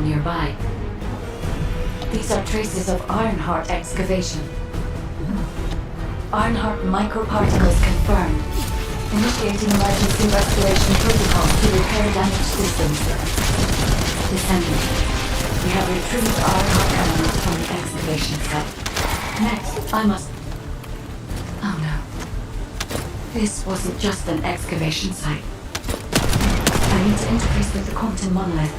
S9: nearby. These are traces of Ironheart excavation. Ironheart microparticles confirmed. Initiating emergency restoration protocols to repair damaged systems. Descendant, we have retrieved Ironheart elements from the excavation site. Next, I must... Oh no. This wasn't just an excavation site. I need to interface with the quantum monolith,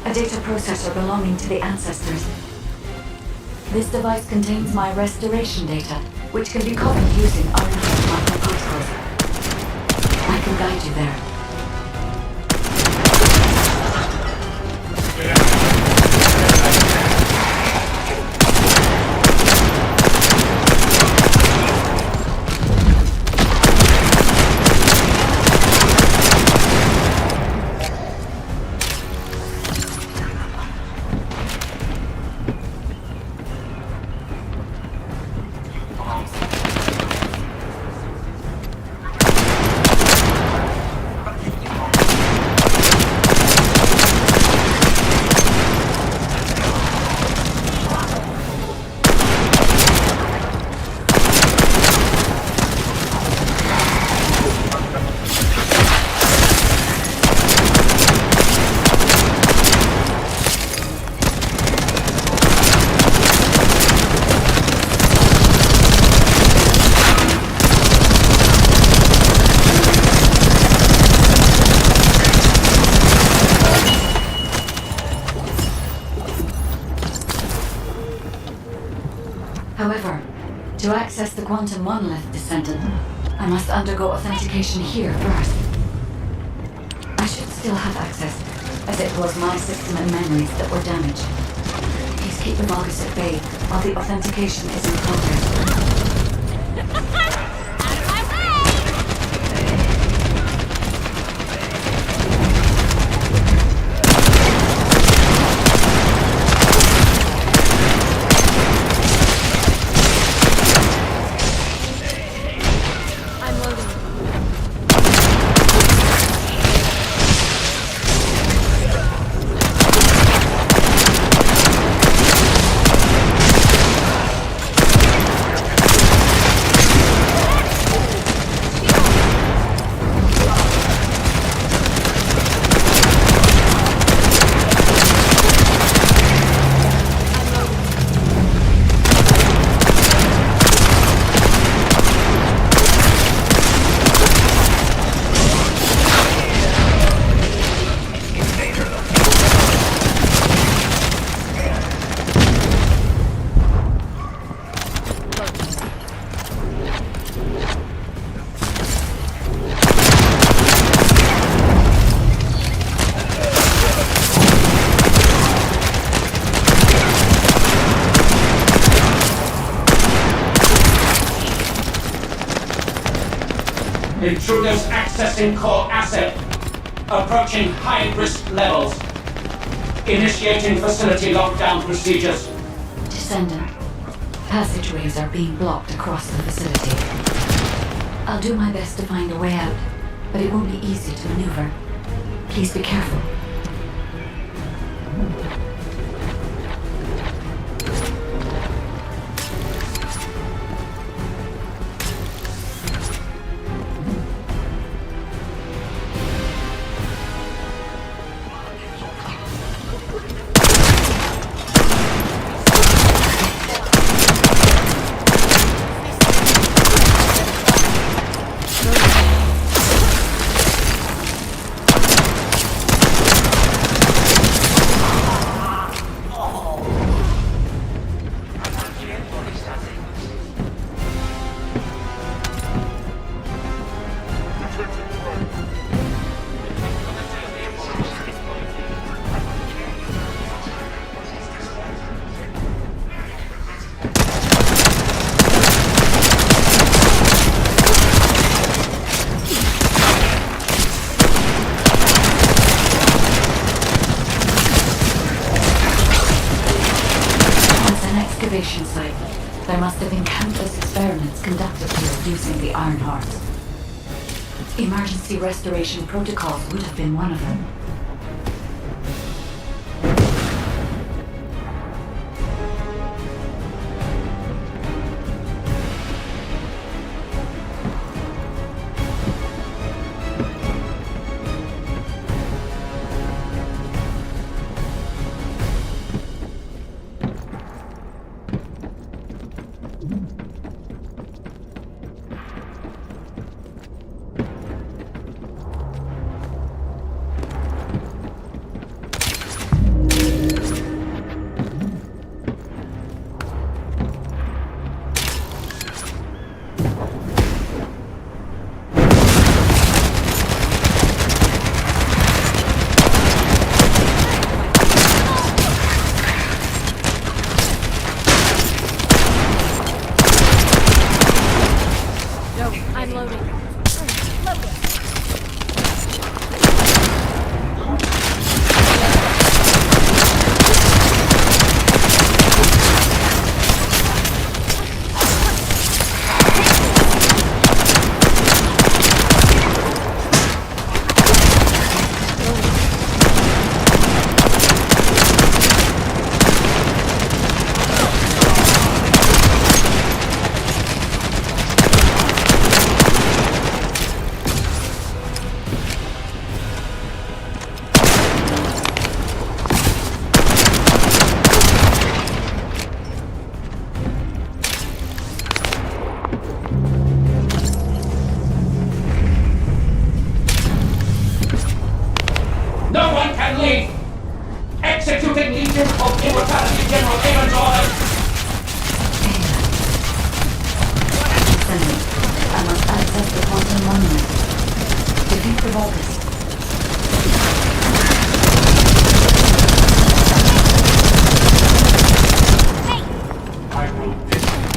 S9: a data processor belonging to the ancestors. This device contains my restoration data, which can be copied using Ironheart microparticles. I can guide you there. However, to access the quantum monolith, Descendant, I must undergo authentication here first. I should still have access, as it was my system and memories that were damaged. Please keep the Vulgus at bay while the authentication is in progress.
S8: Intruders accessing core asset. Approaching high-risk levels. Initiating facility lockdown procedures.
S9: Descendant, passageways are being blocked across the facility. I'll do my best to find a way out, but it won't be easy to maneuver. Please be careful. Site. There must have been countless experiments conducted here using the Ironheart. Emergency restoration protocols would have been one of them.
S8: Legion of Immortality General Haven's orders!
S9: Descendant, I must access the quantum monument. Defeat the Vulgus.
S8: I will disconnect.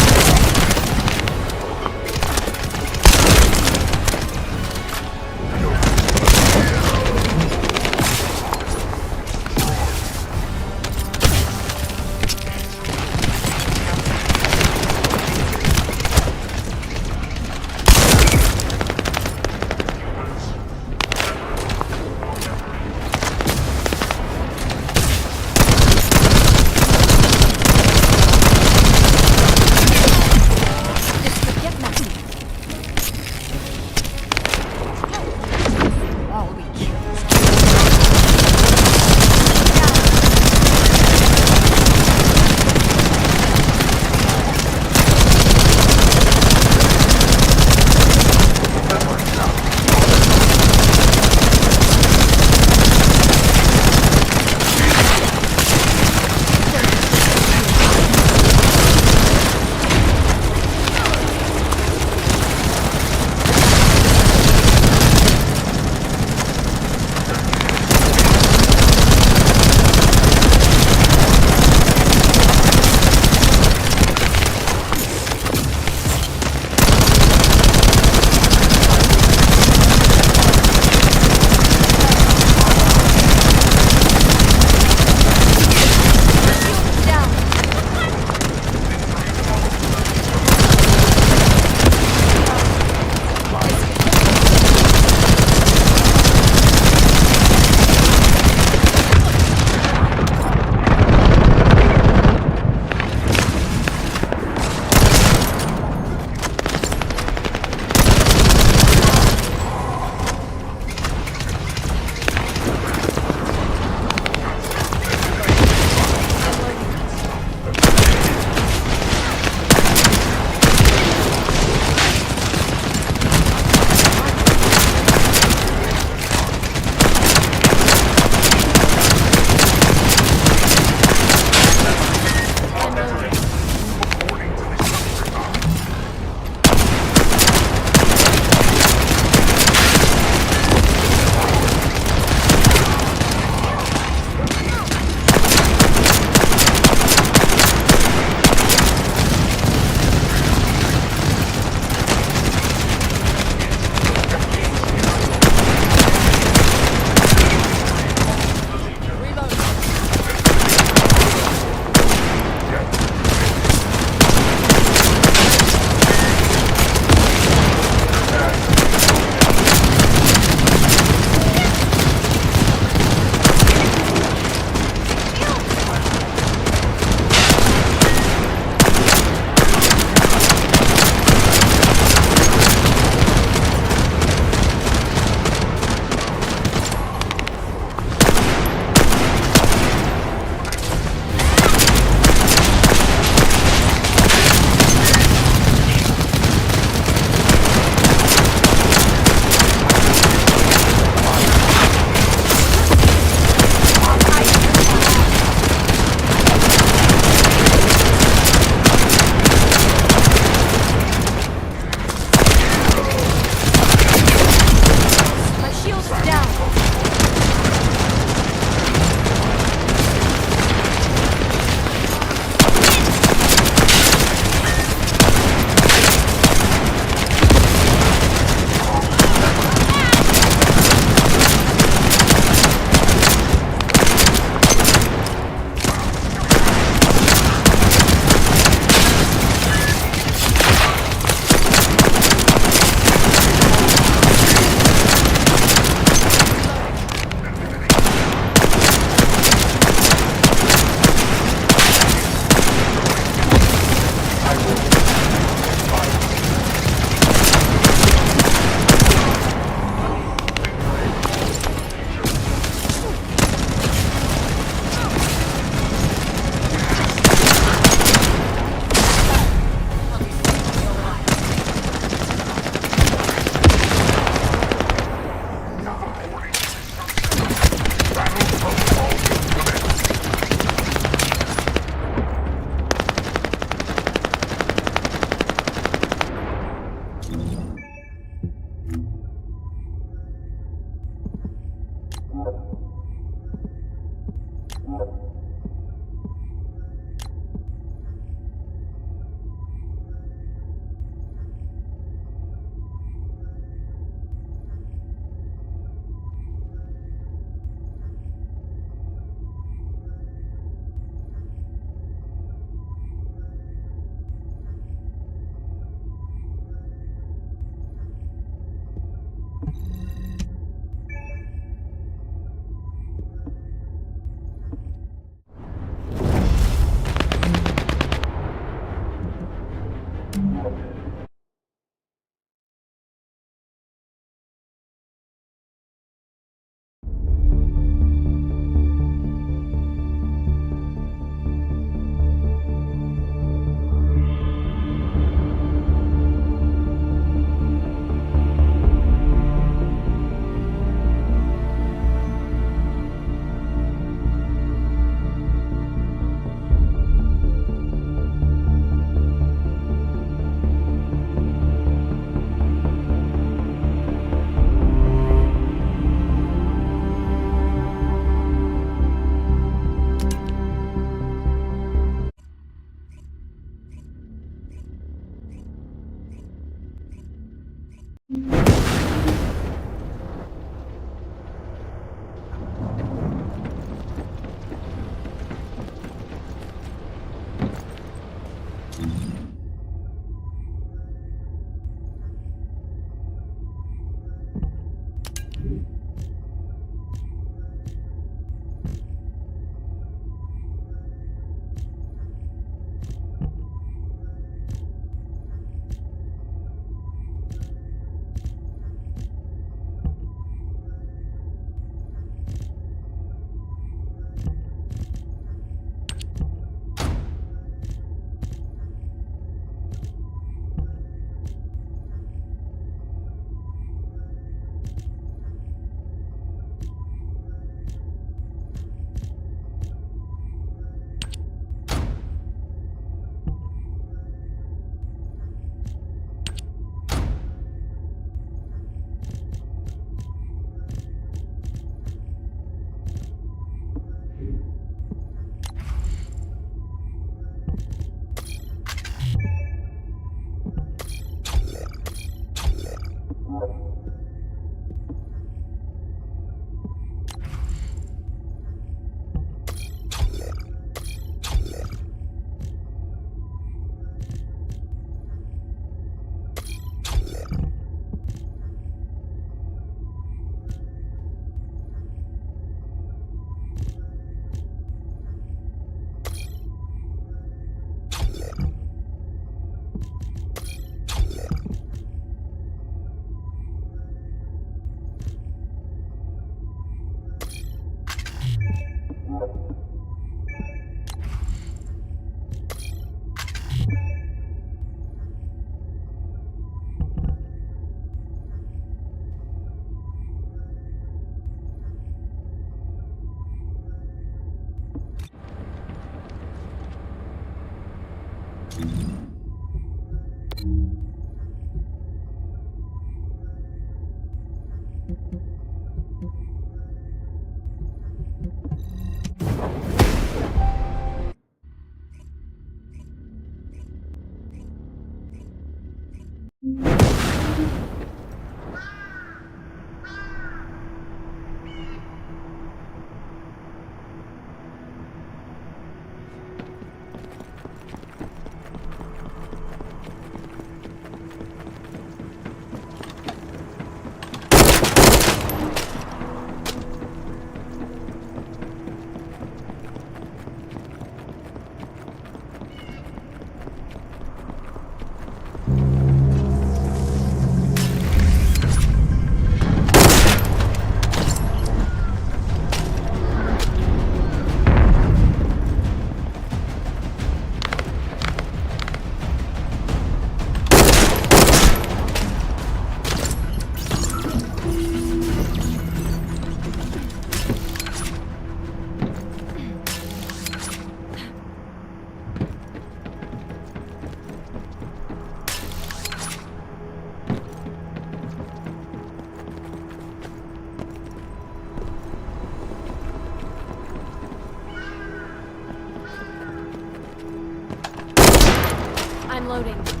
S4: I'm loading.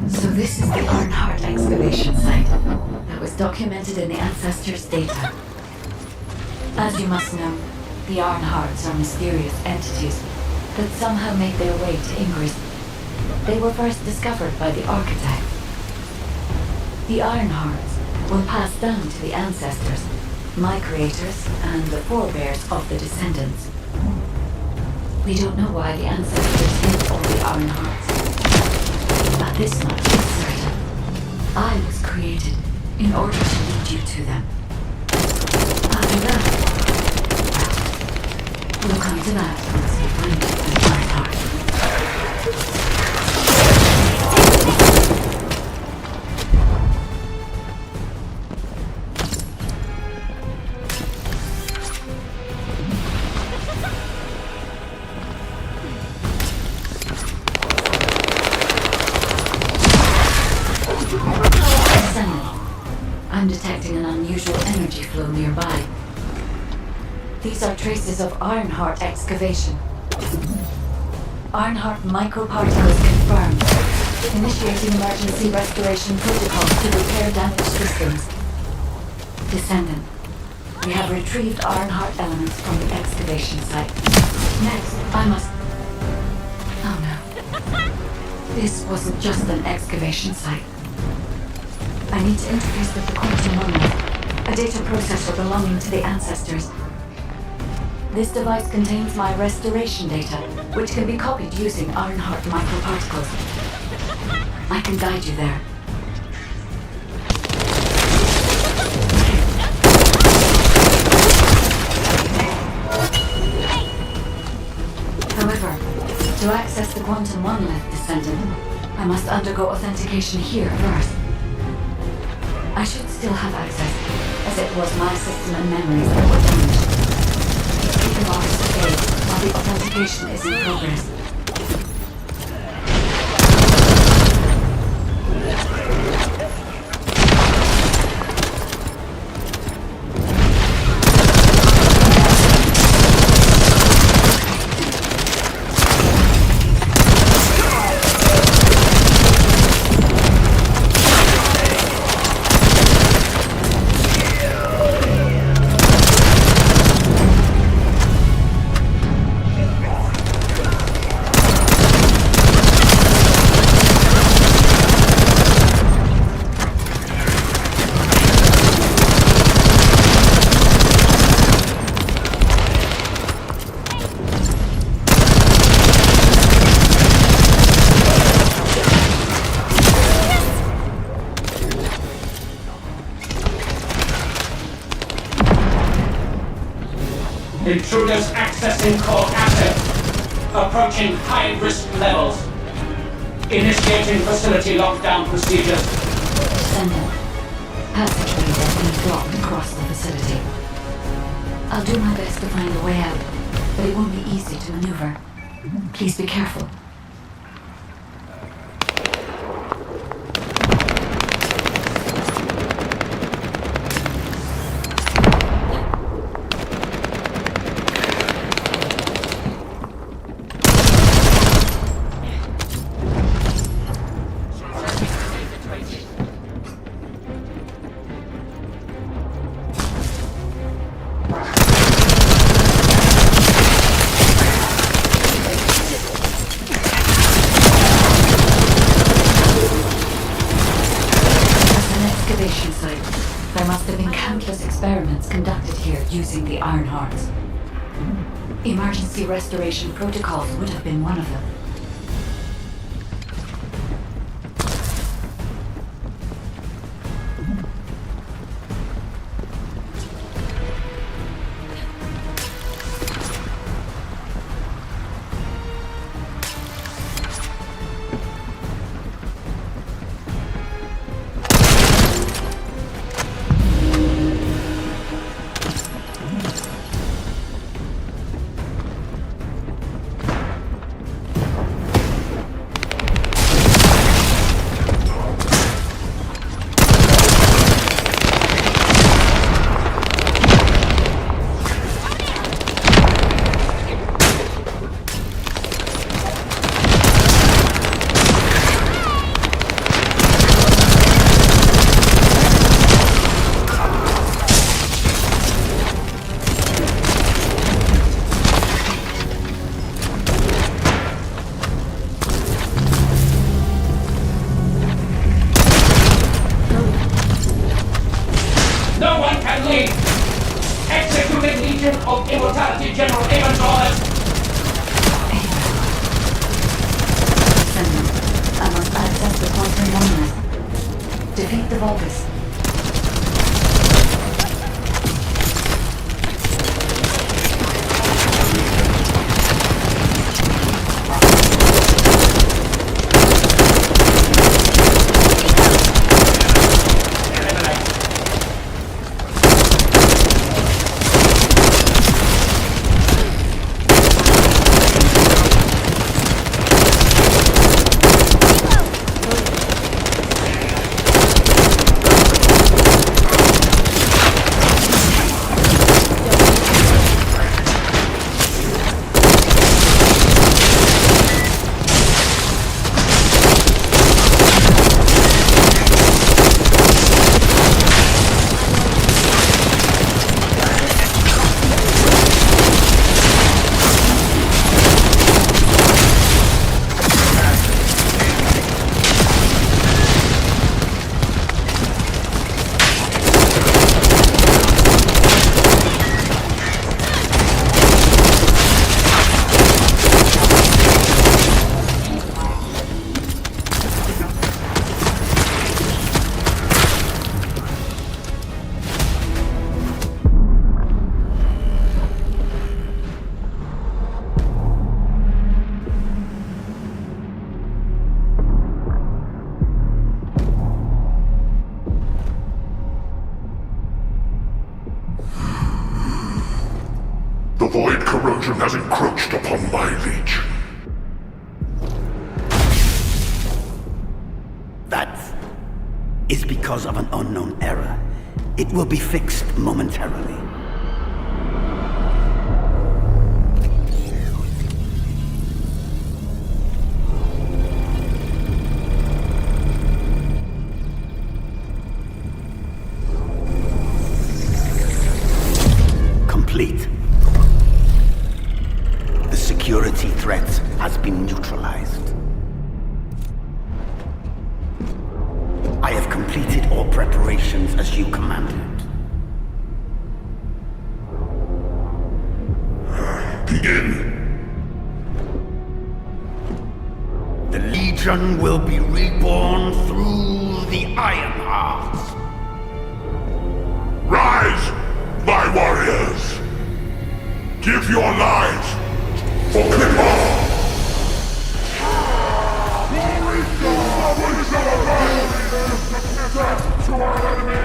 S9: So this is the Arnhart excavation site that was documented in the Ancestors' data. As you must know, the Arnharts are mysterious entities that somehow made their way to Ingress. They were first discovered by the Architect. The Arnharts will pass down to the Ancestors, my creators, and the forebears of the Descendants. We don't know why the Ancestors hid all the Arnharts, but this much is certain. I was created in order to lead you to them. After that, well, we'll come to that once we find an Arnhart. I'm detecting an unusual energy flow nearby. These are traces of Arnhart excavation. Arnhart microparticles confirmed. Initiating emergency restoration protocols to repair damaged systems. Descendant, we have retrieved Arnhart elements from the excavation site. Next, I must... Oh no. This wasn't just an excavation site. I need to interface with the quantum monolith, a data processor belonging to the Ancestors. This device contains my restoration data, which can be copied using Arnhart microparticles. I can guide you there. However, to access the quantum monolith, Descendant, I must undergo authentication here first. I should still have access, as it was my system and memories that were damaged. You can always stay while the authentication is in progress.
S8: Intruders accessing core assets. Approaching high-risk levels. Initiating facility lockdown procedures.
S9: Descendant. Passageways have been blocked across the facility. I'll do my best to find a way out, but it won't be easy to maneuver. Please be careful. There must have been countless experiments conducted here using the Arnharts. Emergency restoration protocols would have been one of them.
S8: Immediately! Executing Legion of Immortality General Amon's orders!
S9: Descendant, I must access the quantum monolith. Defeat the Vulgus.
S11: The void corrosion has encroached upon my legion.
S12: That is because of an unknown error. It will be fixed momentarily. Complete. The security threat has been neutralized. I have completed all preparations as you commanded.
S11: Begin.
S12: The Legion will be reborn through the Iron Heart.
S11: Rise, my warriors! Give your lives for Clipper! To our enemy!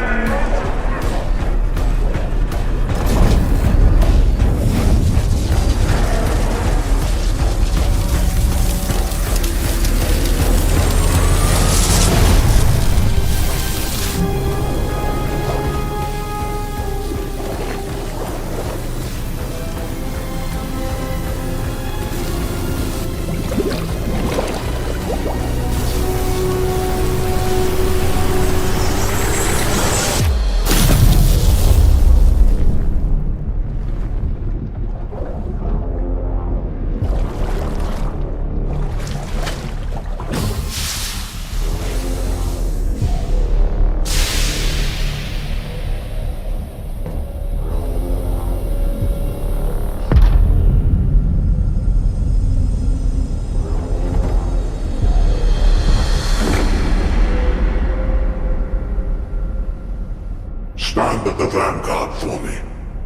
S11: Stand at the vanguard for me,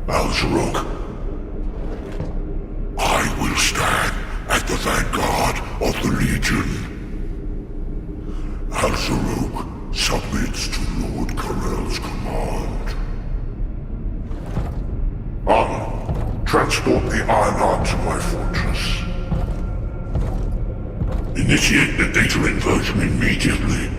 S11: Al-Zaruk. I will stand at the vanguard of the Legion. Al-Zaruk submits to Lord Karel's command. Transport the Ironheart to my fortress. Initiate the data inversion immediately.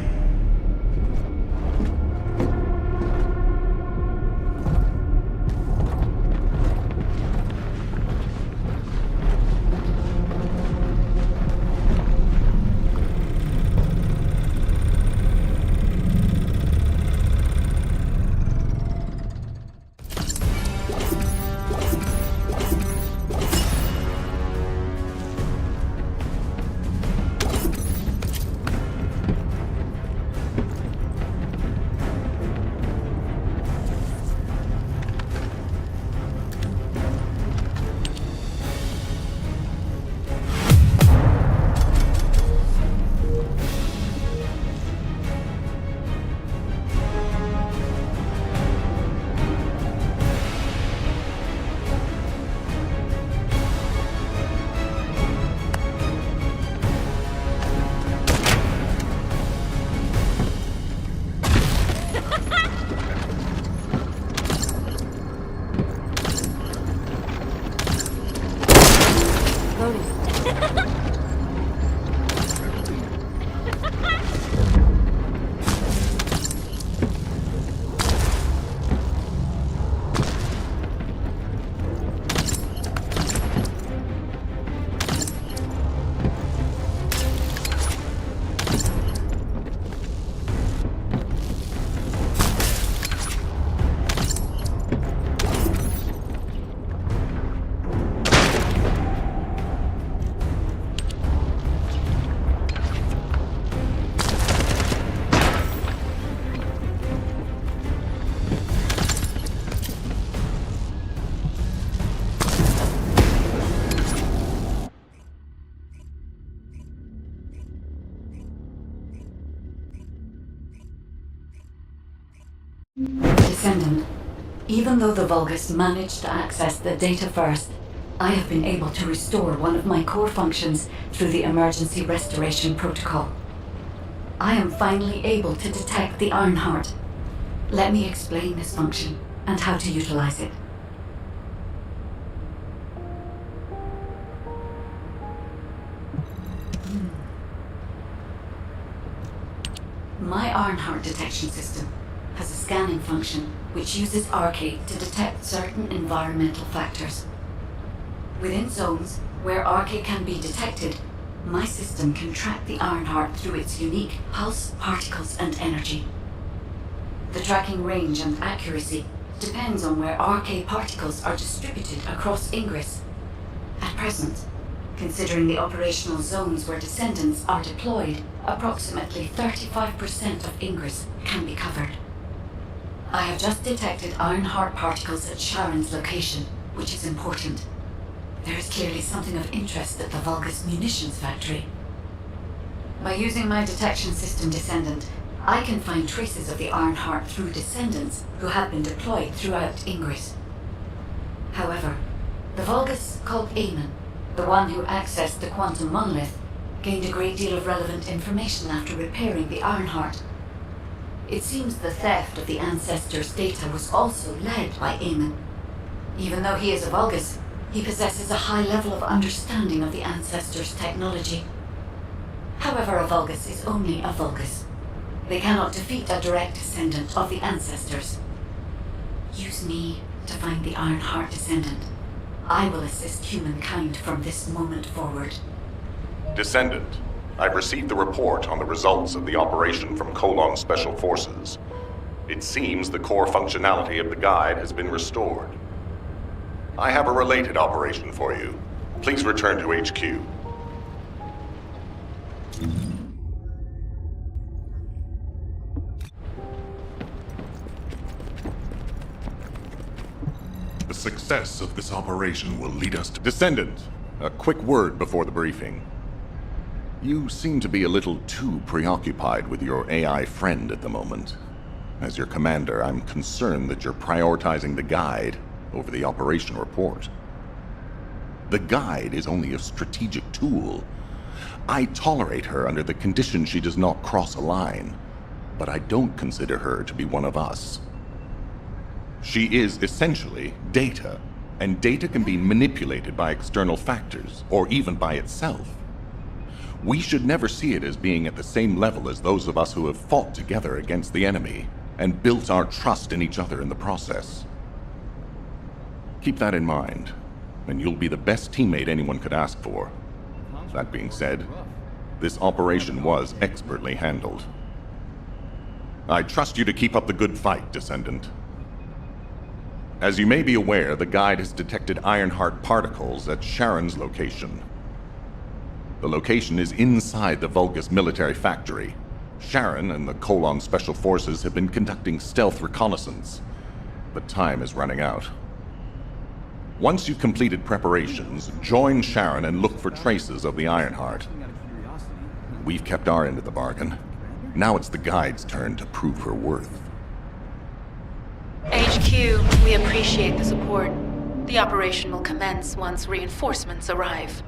S9: Descendant, even though the Vulgus managed to access the data first, I have been able to restore one of my core functions through the emergency restoration protocol. I am finally able to detect the Ironheart. Let me explain this function and how to utilize it. My Ironheart detection system has a scanning function which uses Arcade to detect certain environmental factors. Within zones where Arcade can be detected, my system can track the Ironheart through its unique pulse, particles, and energy. The tracking range and accuracy depends on where Arcade particles are distributed across Ingress. At present, considering the operational zones where Descendants are deployed, approximately 35% of Ingress can be covered. I have just detected Ironheart particles at Sharon's location, which is important. There is clearly something of interest at the Vulgus munitions factory. By using my detection system Descendant, I can find traces of the Ironheart through Descendants who have been deployed throughout Ingress. However, the Vulgus called Eamon, the one who accessed the quantum monolith, gained a great deal of relevant information after repairing the Ironheart. It seems the theft of the Ancestors' data was also led by Eamon. Even though he is a Vulgus, he possesses a high level of understanding of the Ancestors' technology. However, a Vulgus is only a Vulgus. They cannot defeat a direct descendant of the Ancestors. Use me to find the Ironheart Descendant. I will assist humankind from this moment forward.
S1: Descendant, I've received the report on the results of the operation from Colon Special Forces. It seems the core functionality of the guide has been restored. I have a related operation for you. Please return to HQ. The success of this operation will lead us to... Descendant, a quick word before the briefing. You seem to be a little too preoccupied with your AI friend at the moment. As your commander, I'm concerned that you're prioritizing the guide over the operation report. The guide is only a strategic tool. I tolerate her under the condition she does not cross a line, but I don't consider her to be one of us. She is essentially data, and data can be manipulated by external factors, or even by itself. We should never see it as being at the same level as those of us who have fought together against the enemy, and built our trust in each other in the process. Keep that in mind, and you'll be the best teammate anyone could ask for. That being said, this operation was expertly handled. I trust you to keep up the good fight, Descendant. As you may be aware, the guide has detected Ironheart particles at Sharon's location. The location is inside the Vulgus military factory. Sharon and the Colon Special Forces have been conducting stealth reconnaissance, but time is running out. Once you've completed preparations, join Sharon and look for traces of the Ironheart. We've kept our end of the bargain. Now it's the guide's turn to prove her worth.
S7: HQ, we appreciate the support. The operation will commence once reinforcements arrive.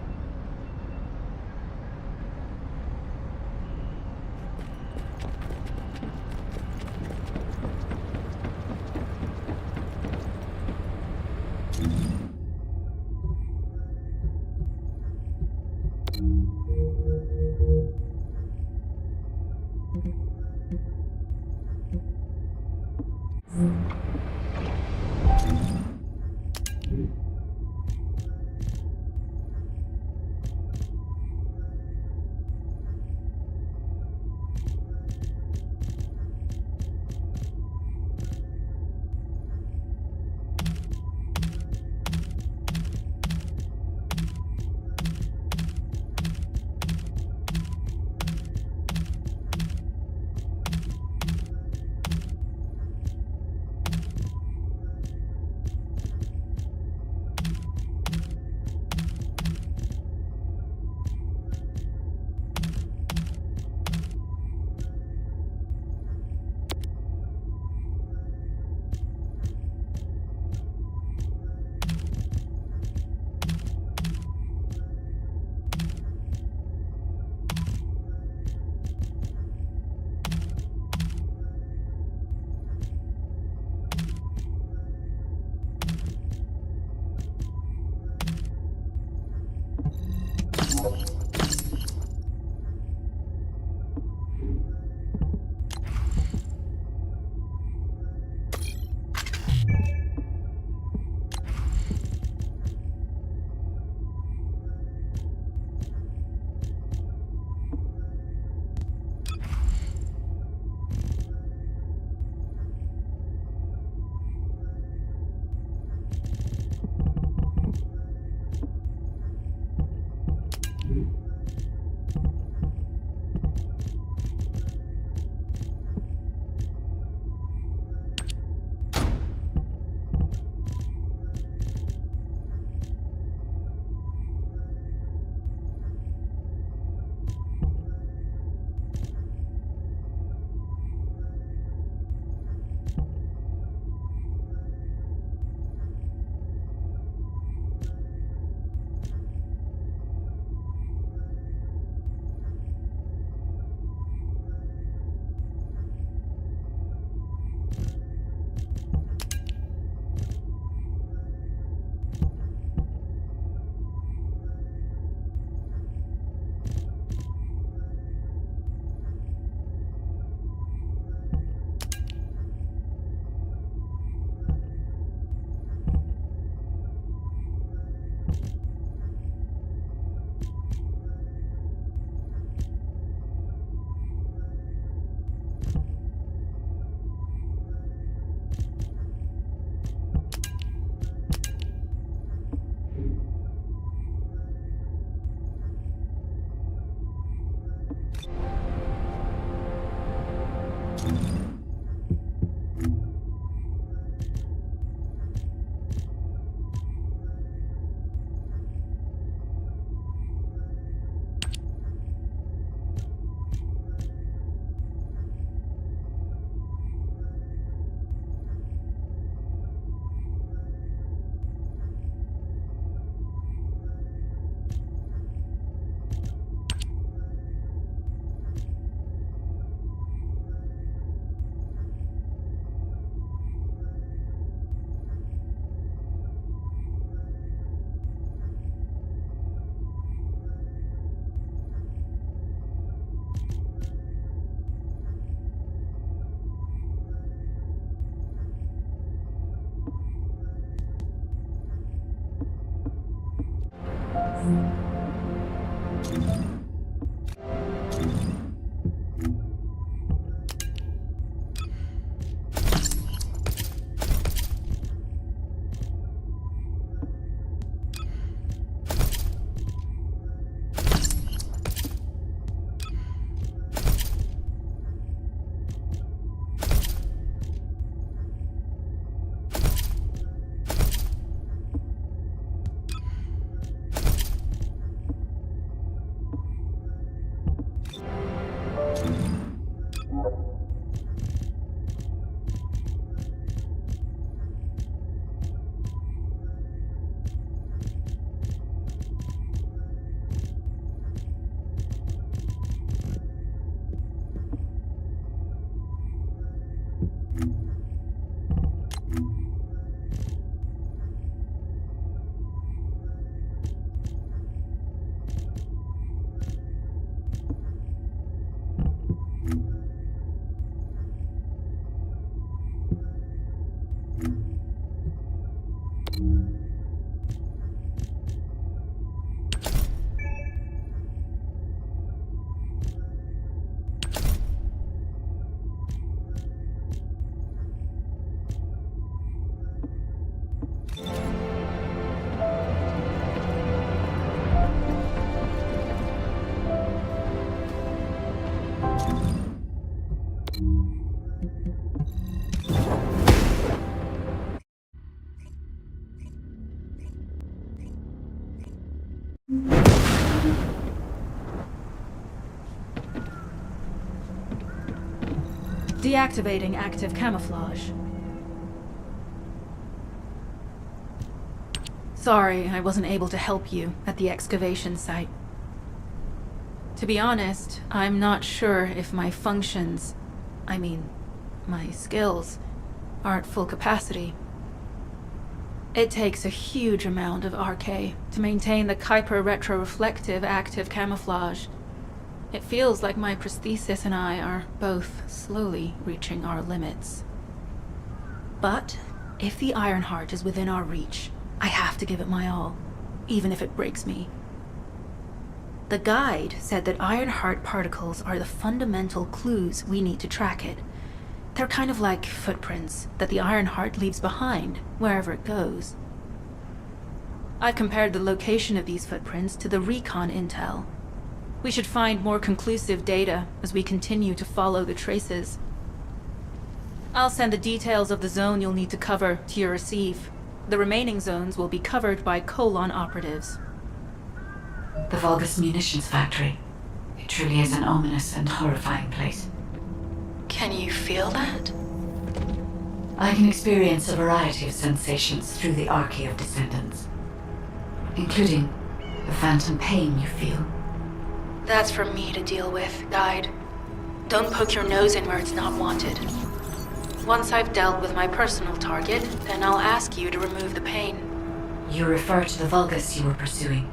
S4: Deactivating active camouflage. Sorry, I wasn't able to help you at the excavation site. To be honest, I'm not sure if my functions, my skills, are at full capacity. It takes a huge amount of RK to maintain the Kuiper retroreflective active camouflage. It feels like my prosthesis and I are both slowly reaching our limits. But if the Ironheart is within our reach, I have to give it my all, even if it breaks me. The guide said that Ironheart particles are the fundamental clues we need to track it. They're kind of like footprints that the Ironheart leaves behind, wherever it goes. I've compared the location of these footprints to the recon intel. We should find more conclusive data as we continue to follow the traces. I'll send the details of the zone you'll need to cover to your receive. The remaining zones will be covered by Colon operatives.
S9: The Vulgus munitions factory. It truly is an ominous and horrifying place.
S7: Can you feel that?
S9: I can experience a variety of sensations through the Archae of Descendants, including the phantom pain you feel.
S7: That's for me to deal with, Guide. Don't poke your nose in where it's not wanted. Once I've dealt with my personal target, then I'll ask you to remove the pain.
S9: You refer to the Vulgus you were pursuing.